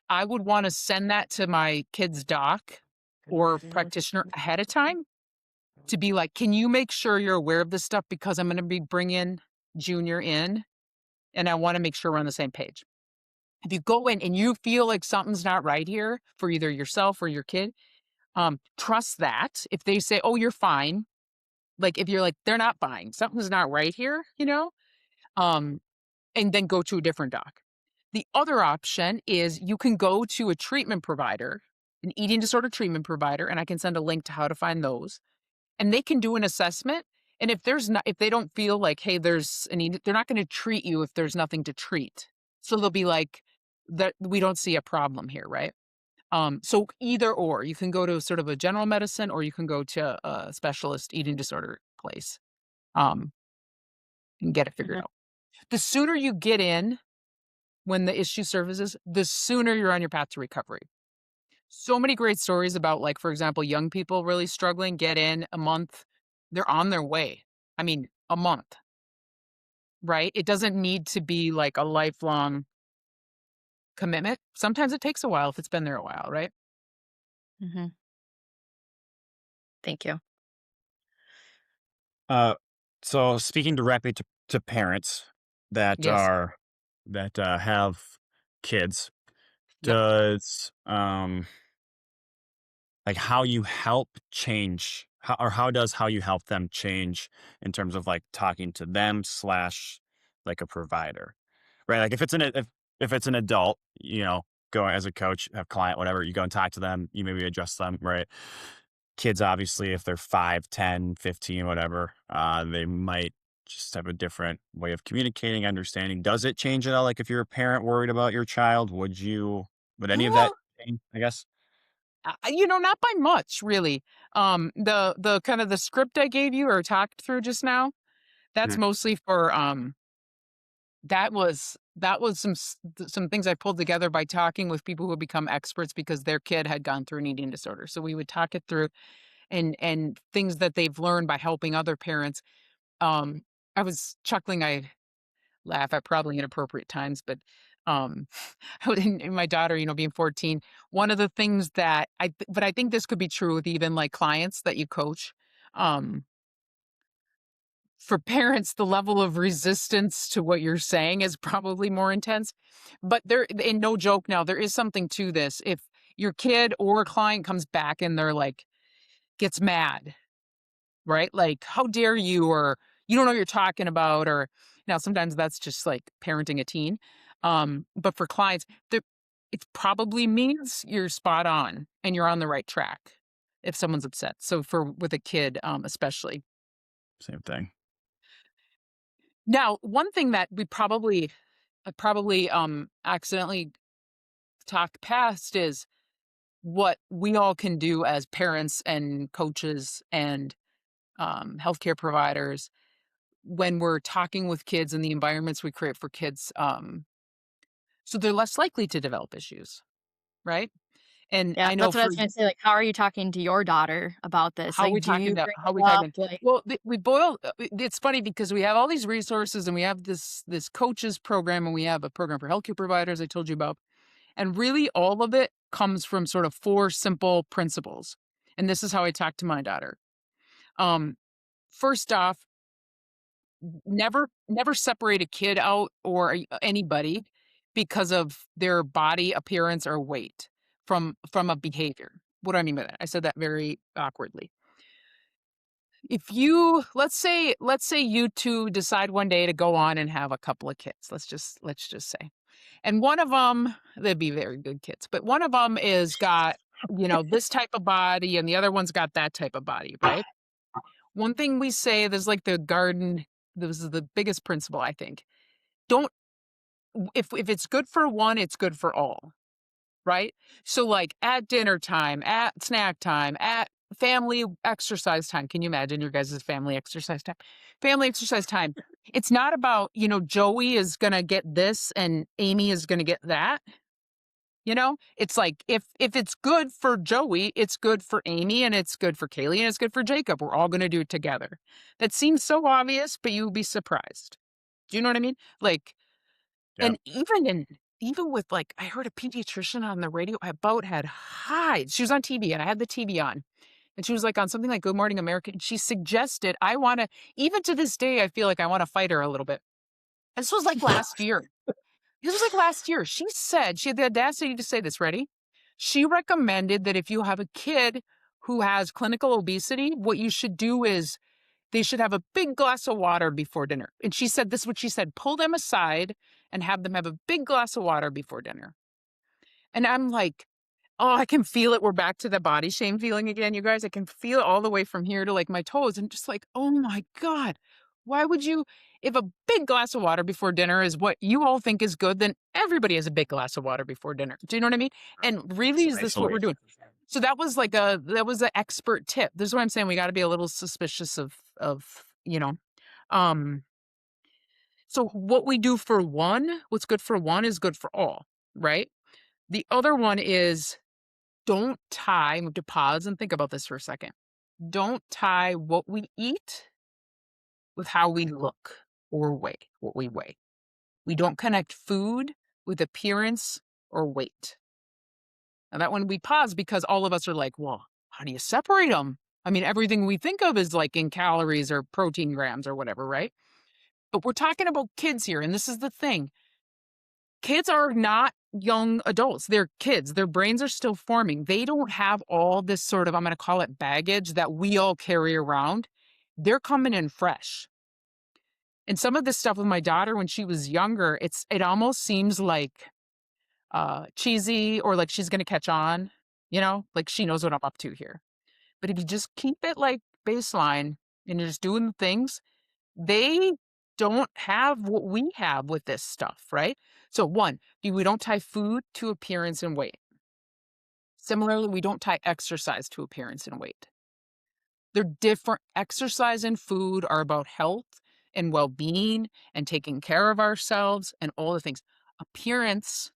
I would want to send that to my kid's doc or practitioner ahead of time to be like, can you make sure you're aware of this stuff because I'm going to be bringing Junior in and I want to make sure we're on the same page. If you go in and you feel like something's not right here for either yourself or your kid, trust that. If they say, oh, you're fine, like if you're like, they're not fine, something's not right here, um, and then go to a different doc. The other option is you can go to a treatment provider, an eating disorder treatment provider, and I can send a link to how to find those. And they can do an assessment. And if they don't feel like, hey, there's a need, they're not going to treat you if there's nothing to treat. So they'll be like, that we don't see a problem here, right? So either or, you can go to sort of a general medicine or you can go to a specialist eating disorder place, um, and get it figured out. The sooner you get in when the issue surfaces, the sooner you're on your path to recovery. So many great stories about, like, for example, young people really struggling, get in a month, they're on their way. I mean, a month, right? It doesn't need to be like a lifelong commitment. Sometimes it takes a while if it's been there a while, right? Mm-hmm. Thank you. So speaking directly to parents that Yes. have kids, Yep. does like how you help change how does how you help them change in terms of like talking to them slash like a provider, right? Like if it's an adult, going as a coach, have client, whatever, you go and talk to them, you maybe address them, right? Kids, obviously, if they're 5, 10, 15, whatever, they might just have a different way of communicating, understanding. Does it change at all? Like if you're a parent worried about your child, would any of that Well, change, I guess? not by much, really. The kind of the script I gave you or talked through just now, that's Mhm. mostly for that was some things I pulled together by talking with people who have become experts because their kid had gone through an eating disorder. So we would talk it through and things that they've learned by helping other parents. Um, I was chuckling. I laugh at probably inappropriate times, but um, in my daughter, being 14, one of the things but I think this could be true with even like clients that you coach. Um, for parents, the level of resistance to what you're saying is probably more intense. But and no joke now, there is something to this. If your kid or a client comes back and they're like, gets mad right? Like, how dare you, or you don't know what you're talking about, or now sometimes that's just like parenting a teen. But for clients, it probably means you're spot on and you're on the right track if someone's upset. So with a kid, especially. Same thing. Now, one thing that I probably accidentally talked past is what we all can do as parents and coaches and healthcare providers when we're talking with kids in the environments we create for kids, so they're less likely to develop issues, right? And Yeah, I know that's what I for was gonna say, like, how are you talking to your daughter about this? how we Like, do talking you to bring how it we up, talking. like Well, we boil. It's funny because we have all these resources and we have this coaches program and we have a program for healthcare providers I told you about, and really all of it comes from sort of 4 simple principles. And this is how I talk to my daughter. Um, First off, never separate a kid out or anybody because of their body appearance or weight from a behavior. What do I mean by that? I said that very awkwardly. If you let's say you two decide one day to go on and have a couple of kids. Let's just say. And one of them, they'd be very good kids, but one of them is got, this type of body and the other one's got that type of body, right? One thing we say, there's like the garden, this is the biggest principle, I think. Don't if it's good for one, it's good for all, right? So like at dinner time, at snack time, at family exercise time. Can you imagine your guys' family exercise time? Family exercise time. It's not about, Joey is gonna get this and Amy is gonna get that. It's like if it's good for Joey, it's good for Amy and it's good for Kailee and it's good for Jacob. We're all going to do it together. That seems so obvious, but you'll be surprised. Do you know what I mean? Like, Yeah. and even with like, I heard a pediatrician on the radio about had hives. She was on TV and I had the TV on. And she was like on something like Good Morning America. And she suggested, even to this day, I feel like I want to fight her a little bit. This was like last year. This was like last year. She said, she had the audacity to say this, ready? She recommended that if you have a kid who has clinical obesity, what you should do is they should have a big glass of water before dinner. And she said, this is what she said, pull them aside and have them have a big glass of water before dinner. And I'm like, oh, I can feel it. We're back to the body shame feeling again, you guys. I can feel it all the way from here to like my toes. And just like, oh my God, why would you? If a big glass of water before dinner is what you all think is good, then everybody has a big glass of water before dinner. Do you know what I mean? And really, is this what we're doing? So that was an expert tip. This is what I'm saying. We got to be a little suspicious um, so what we do for one, what's good for one is good for all, right? The other one is don't tie, I have to pause and think about this for a second. Don't tie what we eat with how we look or weigh, what we weigh. We don't connect food with appearance or weight. Now that one we pause because all of us are like, well, how do you separate them? I mean, everything we think of is like in calories or protein grams or whatever, right? But we're talking about kids here, and this is the thing. Kids are not young adults. They're kids. Their brains are still forming. They don't have all this sort of, I'm going to call it baggage that we all carry around. They're coming in fresh. And some of this stuff with my daughter when she was younger, it almost seems like cheesy or like she's going to catch on, like she knows what I'm up to here. But if you just keep it like baseline and you're just doing the things, they don't have what we have with this stuff, right? So one, we don't tie food to appearance and weight. Similarly, we don't tie exercise to appearance and weight. They're different. Exercise and food are about health and well-being and taking care of ourselves and all the things. Appearance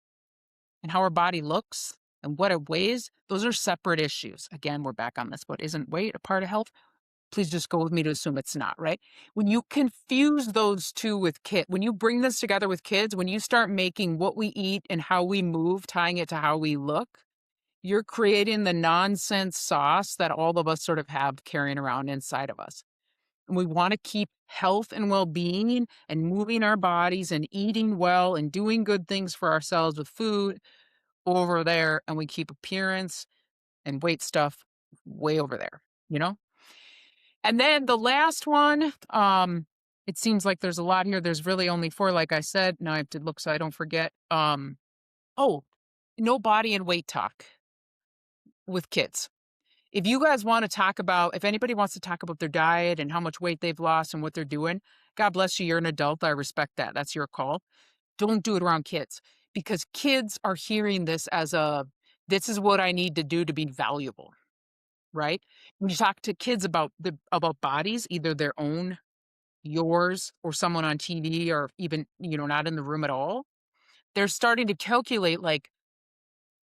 and how our body looks and what it weighs, those are separate issues. Again, we're back on this, but isn't weight a part of health? Please just go with me to assume it's not, right? When you confuse those two with kids, when you bring this together with kids, when you start making what we eat and how we move, tying it to how we look, you're creating the nonsense sauce that all of us sort of have carrying around inside of us. And we want to keep health and well-being and moving our bodies and eating well and doing good things for ourselves with food over there. And we keep appearance and weight stuff way over there, you know? And then the last one, it seems like there's a lot here. There's really only 4, like I said. Now I have to look so I don't forget. Oh, no body and weight talk with kids. If you guys want to talk about, if anybody wants to talk about their diet and how much weight they've lost and what they're doing, God bless you, you're an adult. I respect that. That's your call. Don't do it around kids, because kids are hearing this as this is what I need to do to be valuable, right? When you talk to kids about bodies, either their own, yours, or someone on TV, or even, not in the room at all, they're starting to calculate, like,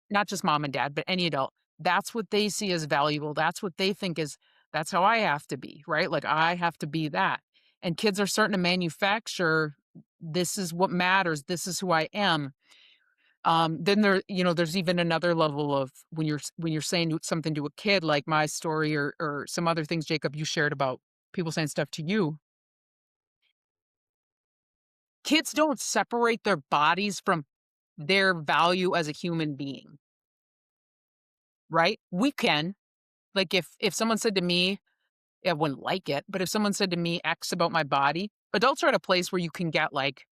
not just mom and dad, but any adult. That's what they see as valuable. That's what they think is, that's how I have to be, right? Like, I have to be that. And kids are starting to manufacture, this is what matters. This is who I am. Then there's even another level of when you're saying something to a kid, like my story, or some other things, Jacob, you shared about people saying stuff to you. Kids don't separate their bodies from their value as a human being, right? We can. Like, if someone said to me, I wouldn't like it, but if someone said to me X about my body, adults are at a place where you can get, like,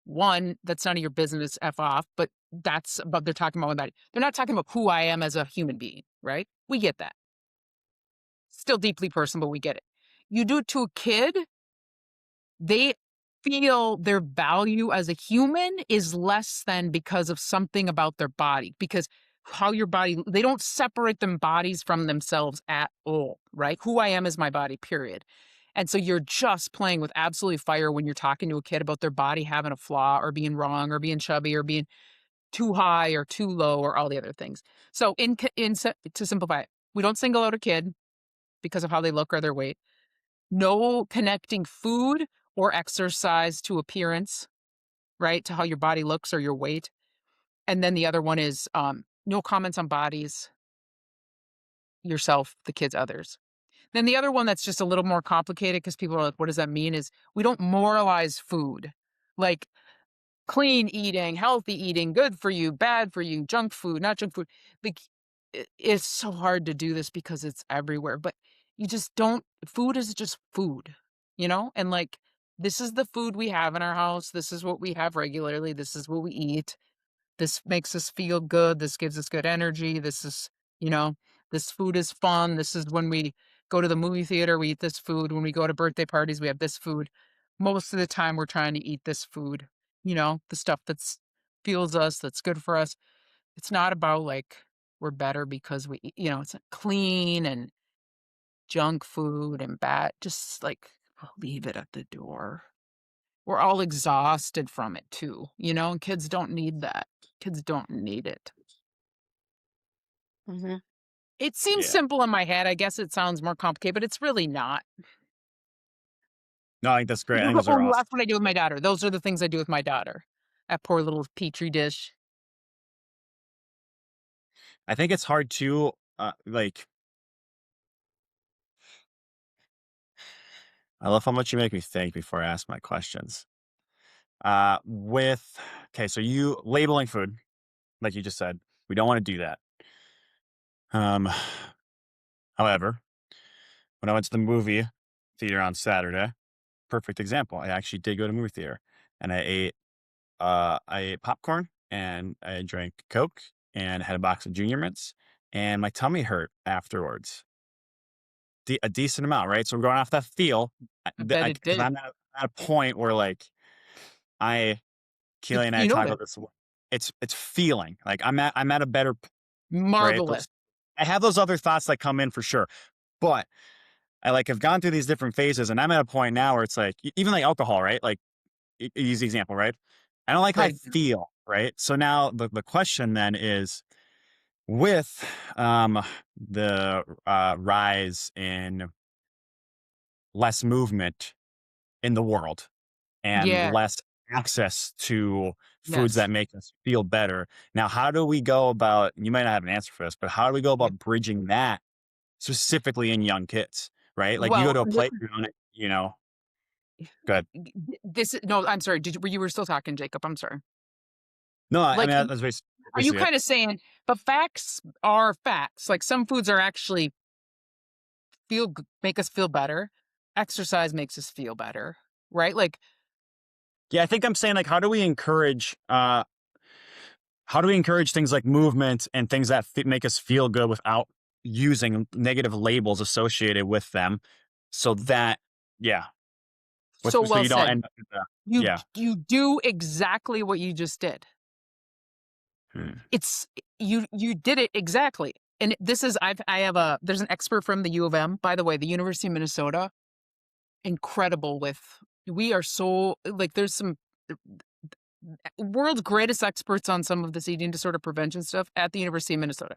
one, that's none of your business, F off, but they're talking about my body. They're not talking about who I am as a human being, right? We get that. Still deeply personal, but we get it. You do it to a kid, they feel their value as a human is less than because of something about their body, because how your body, they don't separate them bodies from themselves at all, right? Who I am is my body, period. And so you're just playing with absolutely fire when you're talking to a kid about their body having a flaw, or being wrong, or being chubby, or being too high or too low, or all the other things. So to simplify it, we don't single out a kid because of how they look or their weight. No connecting food or exercise to appearance, right? To how your body looks or your weight. And then the other one is no comments on bodies, yourself, the kids, others. Then the other one that's just a little more complicated, because people are like, what does that mean? Is we don't moralize food. Like, clean eating, healthy eating, good for you, bad for you, junk food, not junk food. Like, it's so hard to do this because it's everywhere, but you just don't, food is just food, And, like, this is the food we have in our house. This is what we have regularly. This is what we eat. This makes us feel good. This gives us good energy. This is, this food is fun. This is when we go to the movie theater, we eat this food. When we go to birthday parties, we have this food. Most of the time, we're trying to eat this food, the stuff that's fuels us, that's good for us. It's not about, like, we're better because we, it's clean and junk food and bad. Just, like, leave it at the door. We're all exhausted from it too, and kids don't need that. Kids don't need it. Mm-hmm. It seems Yeah. simple in my head. I guess it sounds more complicated, but it's really not. No, I think that's great. I think those are Oh, awesome. that's what I do with my daughter. Those are the things I do with my daughter. That poor little petri dish. I think it's hard to like. I love how much you make me think before I ask my questions. Okay, so you labeling food, like you just said, we don't want to do that. However, when I went to the movie theater on Saturday, perfect example. I actually did go to movie theater, and I ate popcorn, and I drank Coke, and had a box of Junior Mints, and my tummy hurt afterwards. A decent amount, right? So we're going off that feel. I bet it Because did. I'm at a point where, like, Kaylee and I You know talk that. about this. It's feeling like I'm at a better right. Marvelous. I have those other thoughts that come in for sure, but I, like, have gone through these different phases, and I'm at a point now where it's like, even like alcohol, right? Like, easy example, right? I don't like how I Right. feel, right? So now the question then is, with the rise in less movement in the world and Yeah. less access to foods Yes. that make us feel better. Now, how do we go about, you might not have an answer for this, but how do we go Yeah. about bridging that specifically in young kids, right? Like, you go Well, to a playground, good. no, I'm sorry. You were still talking, Jacob? I'm sorry. No, I Like, mean, that's are you basically it. kind of saying, but facts are facts? Like, some foods are actually make us feel better. Exercise makes us feel better, right? Like, Yeah, I think I'm saying, like, how do we encourage things like movement and things that make us feel good without using negative labels associated with them, so that so so well you don't said. end up with yeah. You do exactly what you just did. Hmm. It's you did it exactly. And this is there's an expert from the U of M, by the way, the University of Minnesota. Incredible we are so, like, there's some world's greatest experts on some of this eating disorder prevention stuff at the University of Minnesota.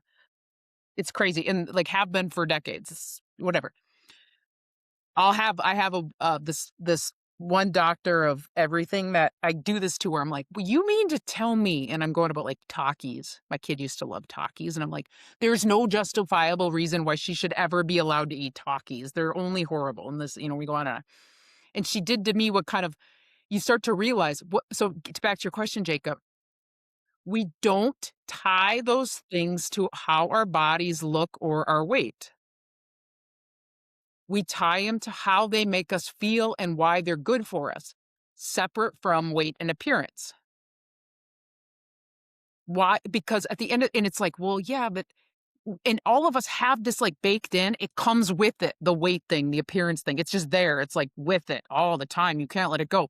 It's crazy, and like have been for decades. Whatever. I have this one doctor of everything that I do this to, where I'm like, well, you mean to tell me, and I'm going about like Takis. My kid used to love Takis, and I'm like, there's no justifiable reason why she should ever be allowed to eat Takis. They're only horrible. And this, we go on and on. And she did to me what kind of, you start to realize what, so get back to your question, Jacob. We don't tie those things to how our bodies look or our weight. We tie them to how they make us feel and why they're good for us, separate from weight and appearance. Why? Because at the end and it's like, well, yeah, but, and all of us have this like baked in. It comes with it, the weight thing, the appearance thing. It's just there. It's like with it all the time. You can't let it go.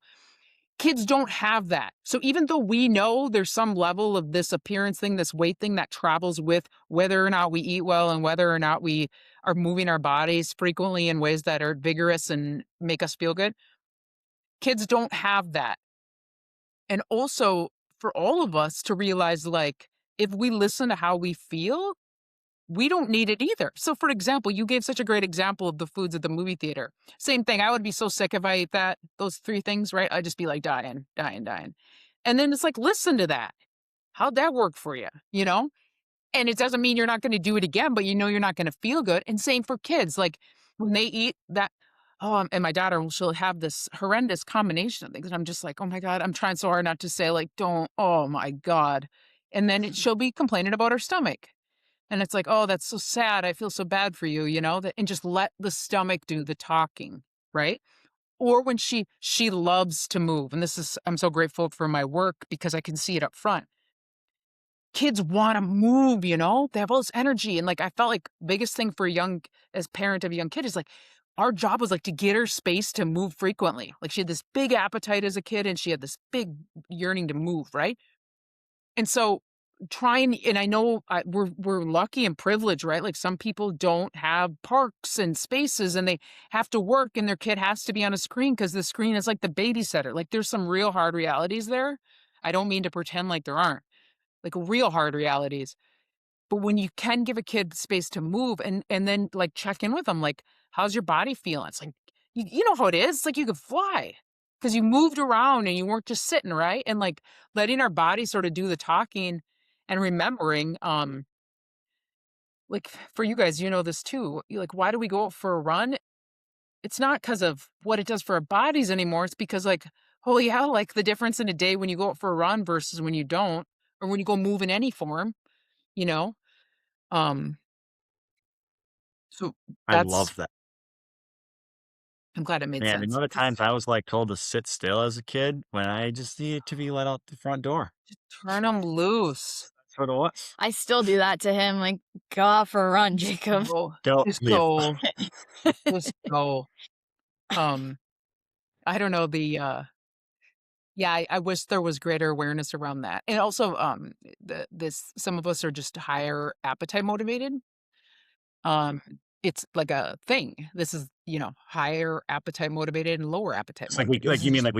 Kids don't have that. So even though we know there's some level of this appearance thing, this weight thing that travels with whether or not we eat well and whether or not we are moving our bodies frequently in ways that are vigorous and make us feel good, kids don't have that. And also for all of us to realize, like, if we listen to how we feel, we don't need it either. So for example, you gave such a great example of the foods at the movie theater. Same thing. I would be so sick if I ate those three things, right? I'd just be like dying. And then it's like, listen to that. How'd that work for you? And it doesn't mean you're not going to do it again, but you're not going to feel good. And same for kids. Like when they eat that, and my daughter, she'll have this horrendous combination of things. And I'm just like, oh my God, I'm trying so hard not to say like, don't, oh my God. And then she'll be complaining about her stomach. And it's like, oh, that's so sad. I feel so bad for you, and just let the stomach do the talking, right? Or when she loves to move. And I'm so grateful for my work because I can see it up front. Kids want to move, they have all this energy. And like, I felt like biggest thing for as parent of a young kid is like, our job was like to get her space to move frequently. Like she had this big appetite as a kid and she had this big yearning to move, right? And so and I know we're lucky and privileged, right? Like some people don't have parks and spaces and they have to work and their kid has to be on a screen because the screen is like the babysitter. Like there's some real hard realities there. I don't mean to pretend like there aren't, like real hard realities. But when you can give a kid space to move and then like check in with them, like, how's your body feeling? It's like, you know how it is. It's like you could fly because you moved around and you weren't just sitting, right? And like letting our body sort of do the talking and remembering, like for you guys, this too. Like, why do we go out for a run? It's not because of what it does for our bodies anymore. It's because like, holy hell, like the difference in a day when you go out for a run versus when you don't, or when you go move in any form, you know? So I love that's, that. I'm glad it made Man, sense. the times I was like told to sit still as a kid when I just needed to be let out the front door. Turn them loose. That's what it was. I still do that to him. Like, go out for a run, Jacob. Go, Just leave. go. Just go. I don't know yeah, I wish there was greater awareness around that. And also, some of us are just higher appetite motivated. It's like a thing. This is, higher appetite motivated and lower appetite It's motivated. you mean like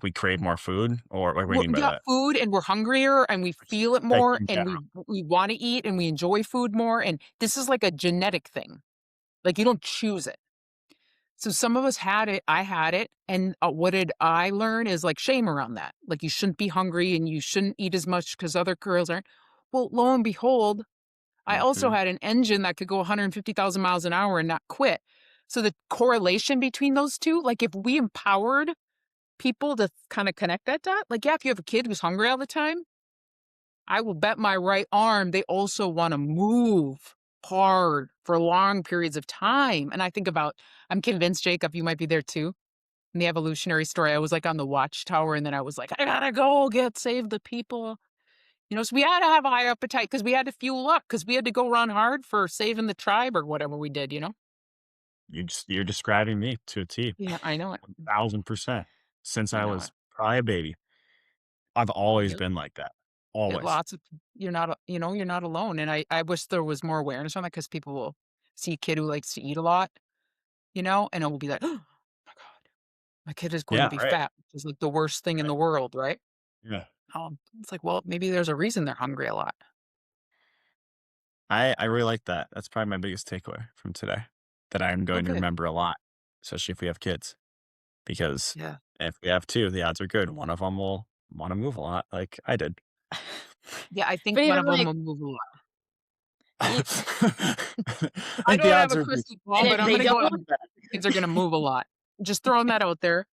we crave more food, or what do you mean by got that? food and we're hungrier and we feel it Like more in and general. we want to eat and we enjoy food more. And this is like a genetic thing. Like you don't choose it. So some of us had it. I had it. And what did I learn is like shame around that. Like you shouldn't be hungry and you shouldn't eat as much because other girls aren't. Well, lo and behold, I also Mhm. had an engine that could go 150,000 miles an hour and not quit. So the correlation between those two, like if we empowered people to kind of connect that dot, like, yeah, if you have a kid who's hungry all the time, I will bet my right arm they also want to move hard for long periods of time. And I think about, I'm convinced, Jacob, you might be there too. In the evolutionary story, I was like on the watchtower, and then I was like, I gotta go save the people. So we had to have a high appetite because we had to fuel up because we had to go run hard for saving the tribe or whatever we did. You're describing me to a T. Yeah, I know it. 1,000%. Since I I know was it. probably a baby, I've always Yep. been like that. Yeah, Always. lots of you're not you're not alone. And I wish there was more awareness on that because people will see a kid who likes to eat a lot, and it will be like, oh my God, my kid is going to Yeah, be right. fat, which is like the worst thing in Right. the world, right? Yeah. It's like, well, maybe there's a reason they're hungry a lot. I really like that. That's probably my biggest takeaway from today that I'm Oh, going to good. remember a lot, especially if we have kids. Because Yeah. if we have two, the odds are good. One of them will want to move a lot like I did. Yeah, I think But one even of them like, will move a lot. e- I I think the don't have odds a are crystal and ball, but if I'm they gonna go out don't, and bet kids are gonna move a lot. Just throwing that out there.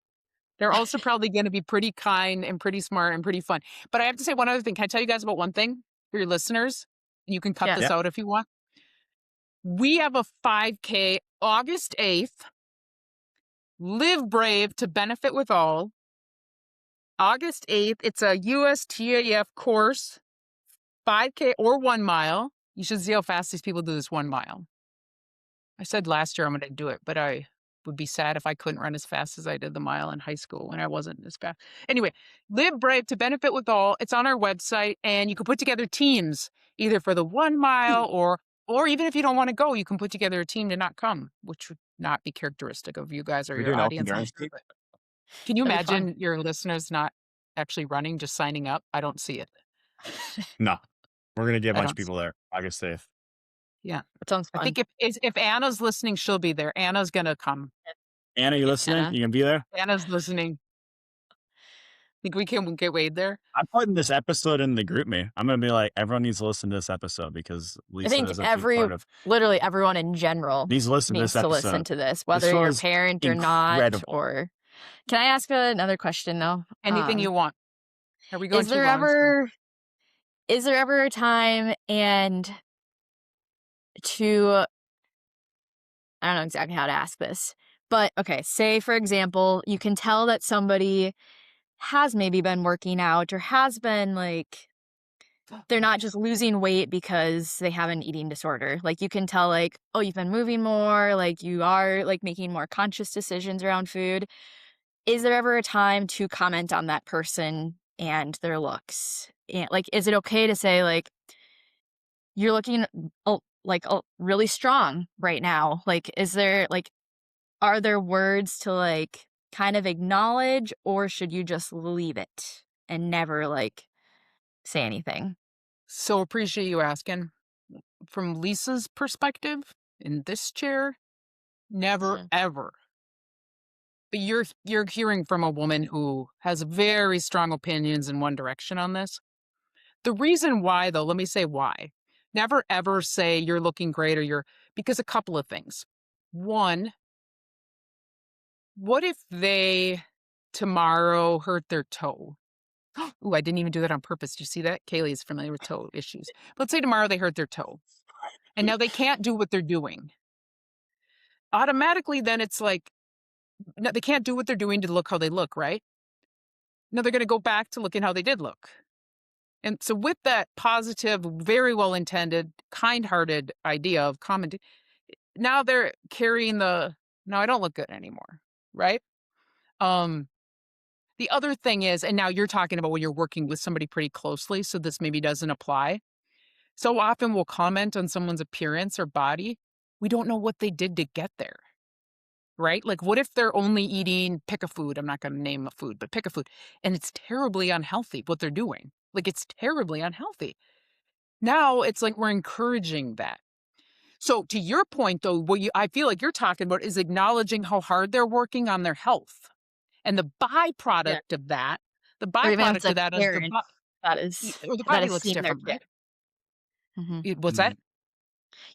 They're also probably gonna be pretty kind and pretty smart and pretty fun. But I have to say one other thing. Can I tell you guys about one thing for your listeners? You can cut yeah, this Yeah. out if you want. We have a 5K August 8th. Live brave to benefit with all. August 8th. It's a USTAF course, 5K or 1 mile. You should see how fast these people do this 1 mile. I said last year I'm going to do it, but I would be sad if I couldn't run as fast as I did the mile in high school when I wasn't as fast. Anyway, Live Brave to benefit with all. It's on our website, and you can put together teams either for the 1 mile or even if you don't want to go, you can put together a team to not come, which would not be characteristic of you guys or We your do an open audience. I'm endurance sure, team. but can you that'd be fun. imagine your listeners not actually running, just signing up? I don't see it. No, we're going to get a I bunch of don't. people there August 8th. Yeah, That sounds I fun. think if Anna's listening, she'll be there. Anna's gonna come. Anna, you listening? Anna. You going to be there? Anna's listening. Think we can get Wade there? I'm putting this episode in the group me. I'm going to be like, everyone needs to listen to this episode because I Lisa think is a big part of literally everyone in general needs to listen to needs this to listen episode. to this, This whether you're a was parent or not. incredible. Or can I ask another question though? Anything you want. Are we going Is too there long? ever a time and to I don't know exactly how to ask this, but okay, say for example, you can tell that somebody has maybe been working out or has been like they're not just losing weight because they have an eating disorder. Like you can tell like, oh, you've been moving more, like you are like making more conscious decisions around food. Is there ever a time to comment on that person and their looks? And like, is it okay to say like, you're looking really strong right now? Like, is there like, are there words to like kind of acknowledge, or should you just leave it and never like say anything? So appreciate you asking. From Lisa's perspective, in this chair, never ever. But you're hearing from a woman who has very strong opinions in one direction on this. The reason why, though, let me say why. Never ever say you're looking great because a couple of things. One, what if they tomorrow hurt their toe? Ooh, I didn't even do that on purpose. Do you see that? Kailee is familiar with toe issues. Let's say tomorrow they hurt their toe and now they can't do what they're doing. Automatically, then it's like, no, they can't do what they're doing to look how they look, right? No, they're going to go back to looking how they did look. And so with that positive, very well-intended, kind-hearted idea of commenting, now they're carrying no, I don't look good anymore, right? The other thing is, and now you're talking about when you're working with somebody pretty closely, so this maybe doesn't apply. So often we'll comment on someone's appearance or body. We don't know what they did to get there, right? Like what if they're only eating, pick a food, I'm not going to name a food, but pick a food, and it's terribly unhealthy what they're doing. Like it's terribly unhealthy. Now it's like we're encouraging that. So to your point though, I feel like you're talking about is acknowledging how hard they're working on their health. And the byproduct of that, Or even if it's is a the parent or the that body has looks seen their different, kid. right? What's that?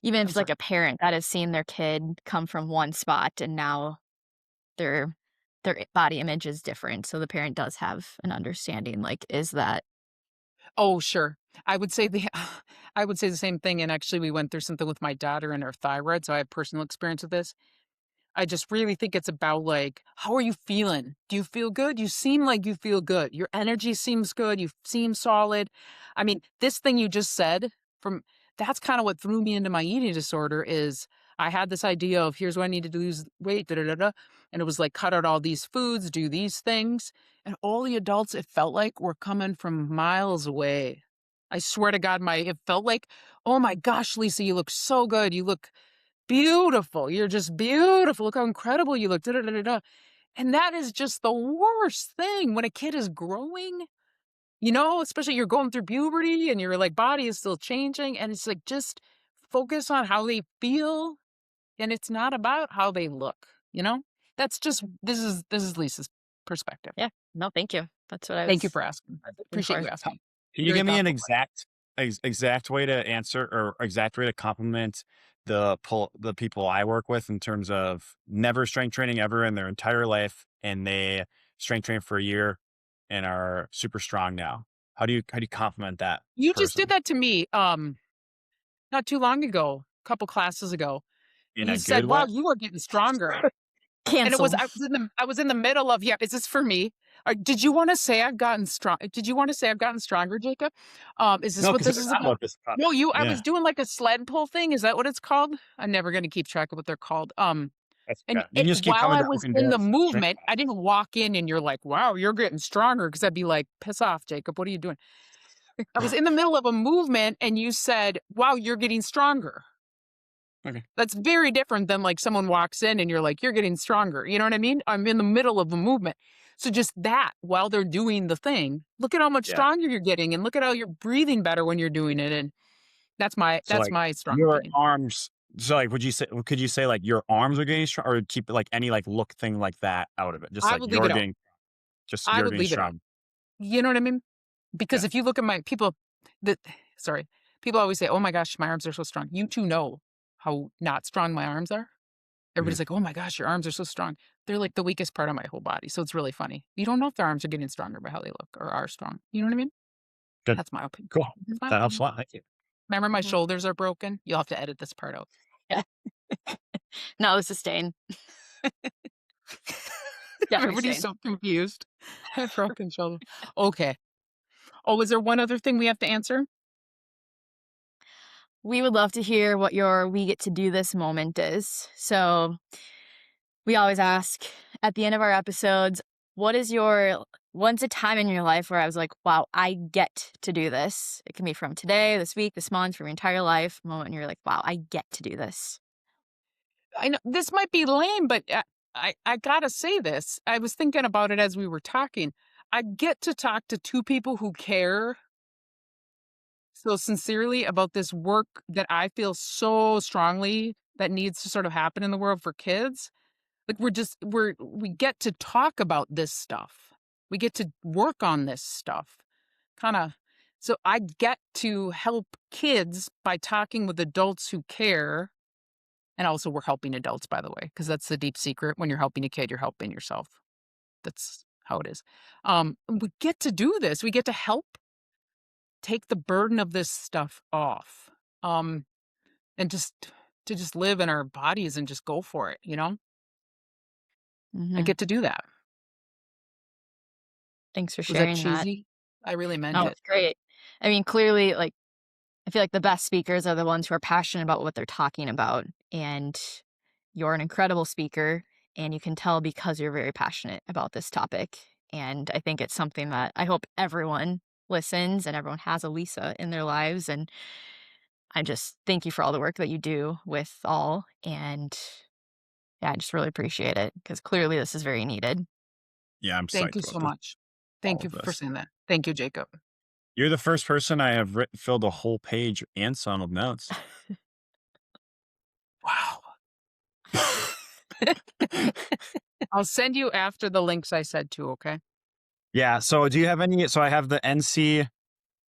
Even if I'm it's like sorry. a parent that has seen their kid come from one spot and now their body image is different. So the parent does have an understanding. Like, is that Oh, sure. I would say the I would say the same thing. And actually, we went through something with my daughter and her thyroid, so I have personal experience with this. I just really think it's about like, how are you feeling? Do you feel good? You seem like you feel good. Your energy seems good. You seem solid. I mean, this thing you just said from that's kind of what threw me into my eating disorder is I had this idea of here's what I need to do, lose weight, da da da da. And it was like cut out all these foods, do these things. And all the adults, it felt like were coming from miles away. I swear to God, it felt like, oh my gosh, Lisa, you look so good. You look beautiful. You're just beautiful. Look how incredible you look. Da, da, da, da, da. And that is just the worst thing when a kid is growing, especially you're going through puberty and your like body is still changing. And it's like just focus on how they feel. And it's not about how they look. That's just this is Lisa's perspective. Yeah. No, thank you. That's what I Thank you was for asking. I looking appreciate for. you asking. Can you Very give me an thoughtful. exact way to answer or exact way to compliment the people I work with in terms of never strength training ever in their entire life, and they strength train for a year and are super strong now? How do you compliment that You just did person that to me not too long ago, a couple classes ago. in You a good said, "Wow, way? you are getting stronger." And Cancel. I was in the middle of, yeah, is this for me? Did you want to say I've gotten strong? Did you want to say I've gotten stronger, Jacob? Is this No, what because this that's is not about? what this is about. No, I Yeah, was doing like a sled pull thing. Is that what it's called? I'm never going to keep track of what they're called. that's And okay. You can just keep while coming I to was open in the gyms, strength movement, I classes. didn't walk in and you're like, wow, you're getting stronger. Cause I'd be like, piss off, Jacob. What are you doing? I was in the middle of a movement and you said, wow, you're getting stronger. Okay. That's very different than like someone walks in and you're like, you're getting stronger. You know what I mean? I'm in the middle of a movement. So just that while they're doing the thing, look at how much Yeah. stronger you're getting and look at how you're breathing better when you're doing it. And that's So like my strong your opinion. arms. So like, could you say like your arms are getting strong, or keep like any like look thing like that out of it? Just I like would leave it out. I you're would getting leave it out. strong. You know what I mean? Because Yeah. if you look at my people that, sorry, people always say, oh my gosh, my arms are so strong. You two know how not strong my arms are. Mhm. Everybody's like, oh my gosh, your arms are so strong. They're like the weakest part of my whole body. So it's really funny. You don't know if their arms are getting stronger by how they look or are strong. You know what I mean? Good. That's my opinion. Cool. That's my That helps a opinion. lot. Thank you. Remember, my Mhm. shoulders are broken. You'll have to edit this part out. Yeah. No, this is staying. Definitely Everybody's staying. so confused. I have broken shoulder. Okay. Oh, is there one other thing we have to answer? We would love to hear what your we get to do this moment is. So we always ask at the end of our episodes, when's a time in your life where I was like, wow, I get to do this? It can be from today, this week, this month, from your entire life, a moment you're like, wow, I get to do this. I know this might be lame, but I gotta say this. I was thinking about it as we were talking. I get to talk to two people who care so sincerely about this work that I feel so strongly that needs to sort of happen in the world for kids. Like we get to talk about this stuff. We get to work on this stuff. Kind of so I get to help kids by talking with adults who care. And also we're helping adults, by the way, because that's the deep secret. When you're helping a kid, you're helping yourself. That's how it is. We get to do this. We get to help take the burden of this stuff off. And just live in our bodies and just go for it. I Mhm. get to do that. Thanks for Was that sharing that. cheesy? I really meant No, it. it's great. I mean, clearly, like, I feel like the best speakers are the ones who are passionate about what they're talking about. And you're an incredible speaker, and you can tell because you're very passionate about this topic. And I think it's something that I hope everyone listens and everyone has a Lisa in their lives. And I just thank you for all the work that you do with all. And yeah, I just really appreciate it because clearly this is very needed. Yeah, I'm Thank you psyched so about much. all Thank you of for this. saying that. Thank you, Jacob. You're the first person I have filled a whole page and some of notes. Wow. I'll send you after the links I said to, okay? Yeah. So do you have any? So I have the NC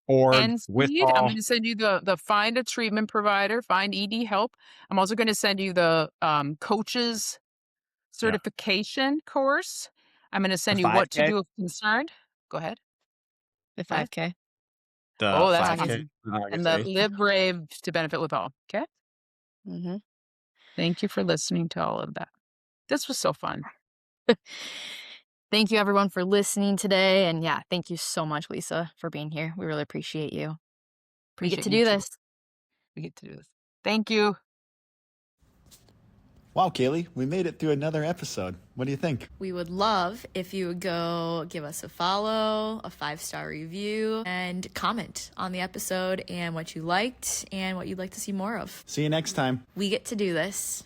org And with Speed, I'm all going to send you the find a treatment provider, find ED help. I'm also going to send you the coaches yeah certification course. I'm going to the send you what to 5K. do if concerned. Go ahead. The What? 5K. the Oh, that's 5K amazing. And the organization. Live Brave to benefit with all. Okay. Mm-hmm. Thank you for listening to all of that. This was so fun. Thank you, everyone, for listening today. And yeah, thank you so much, Lisa, for being here. We really appreciate you. We get Appreciate to you do too. this. We get to do this. Thank you. Wow, Kailee, we made it through another episode. What do you think? We would love if you would go give us a follow, a 5-star review, and comment on the episode and what you liked and what you'd like to see more of. See you next time. We get to do this.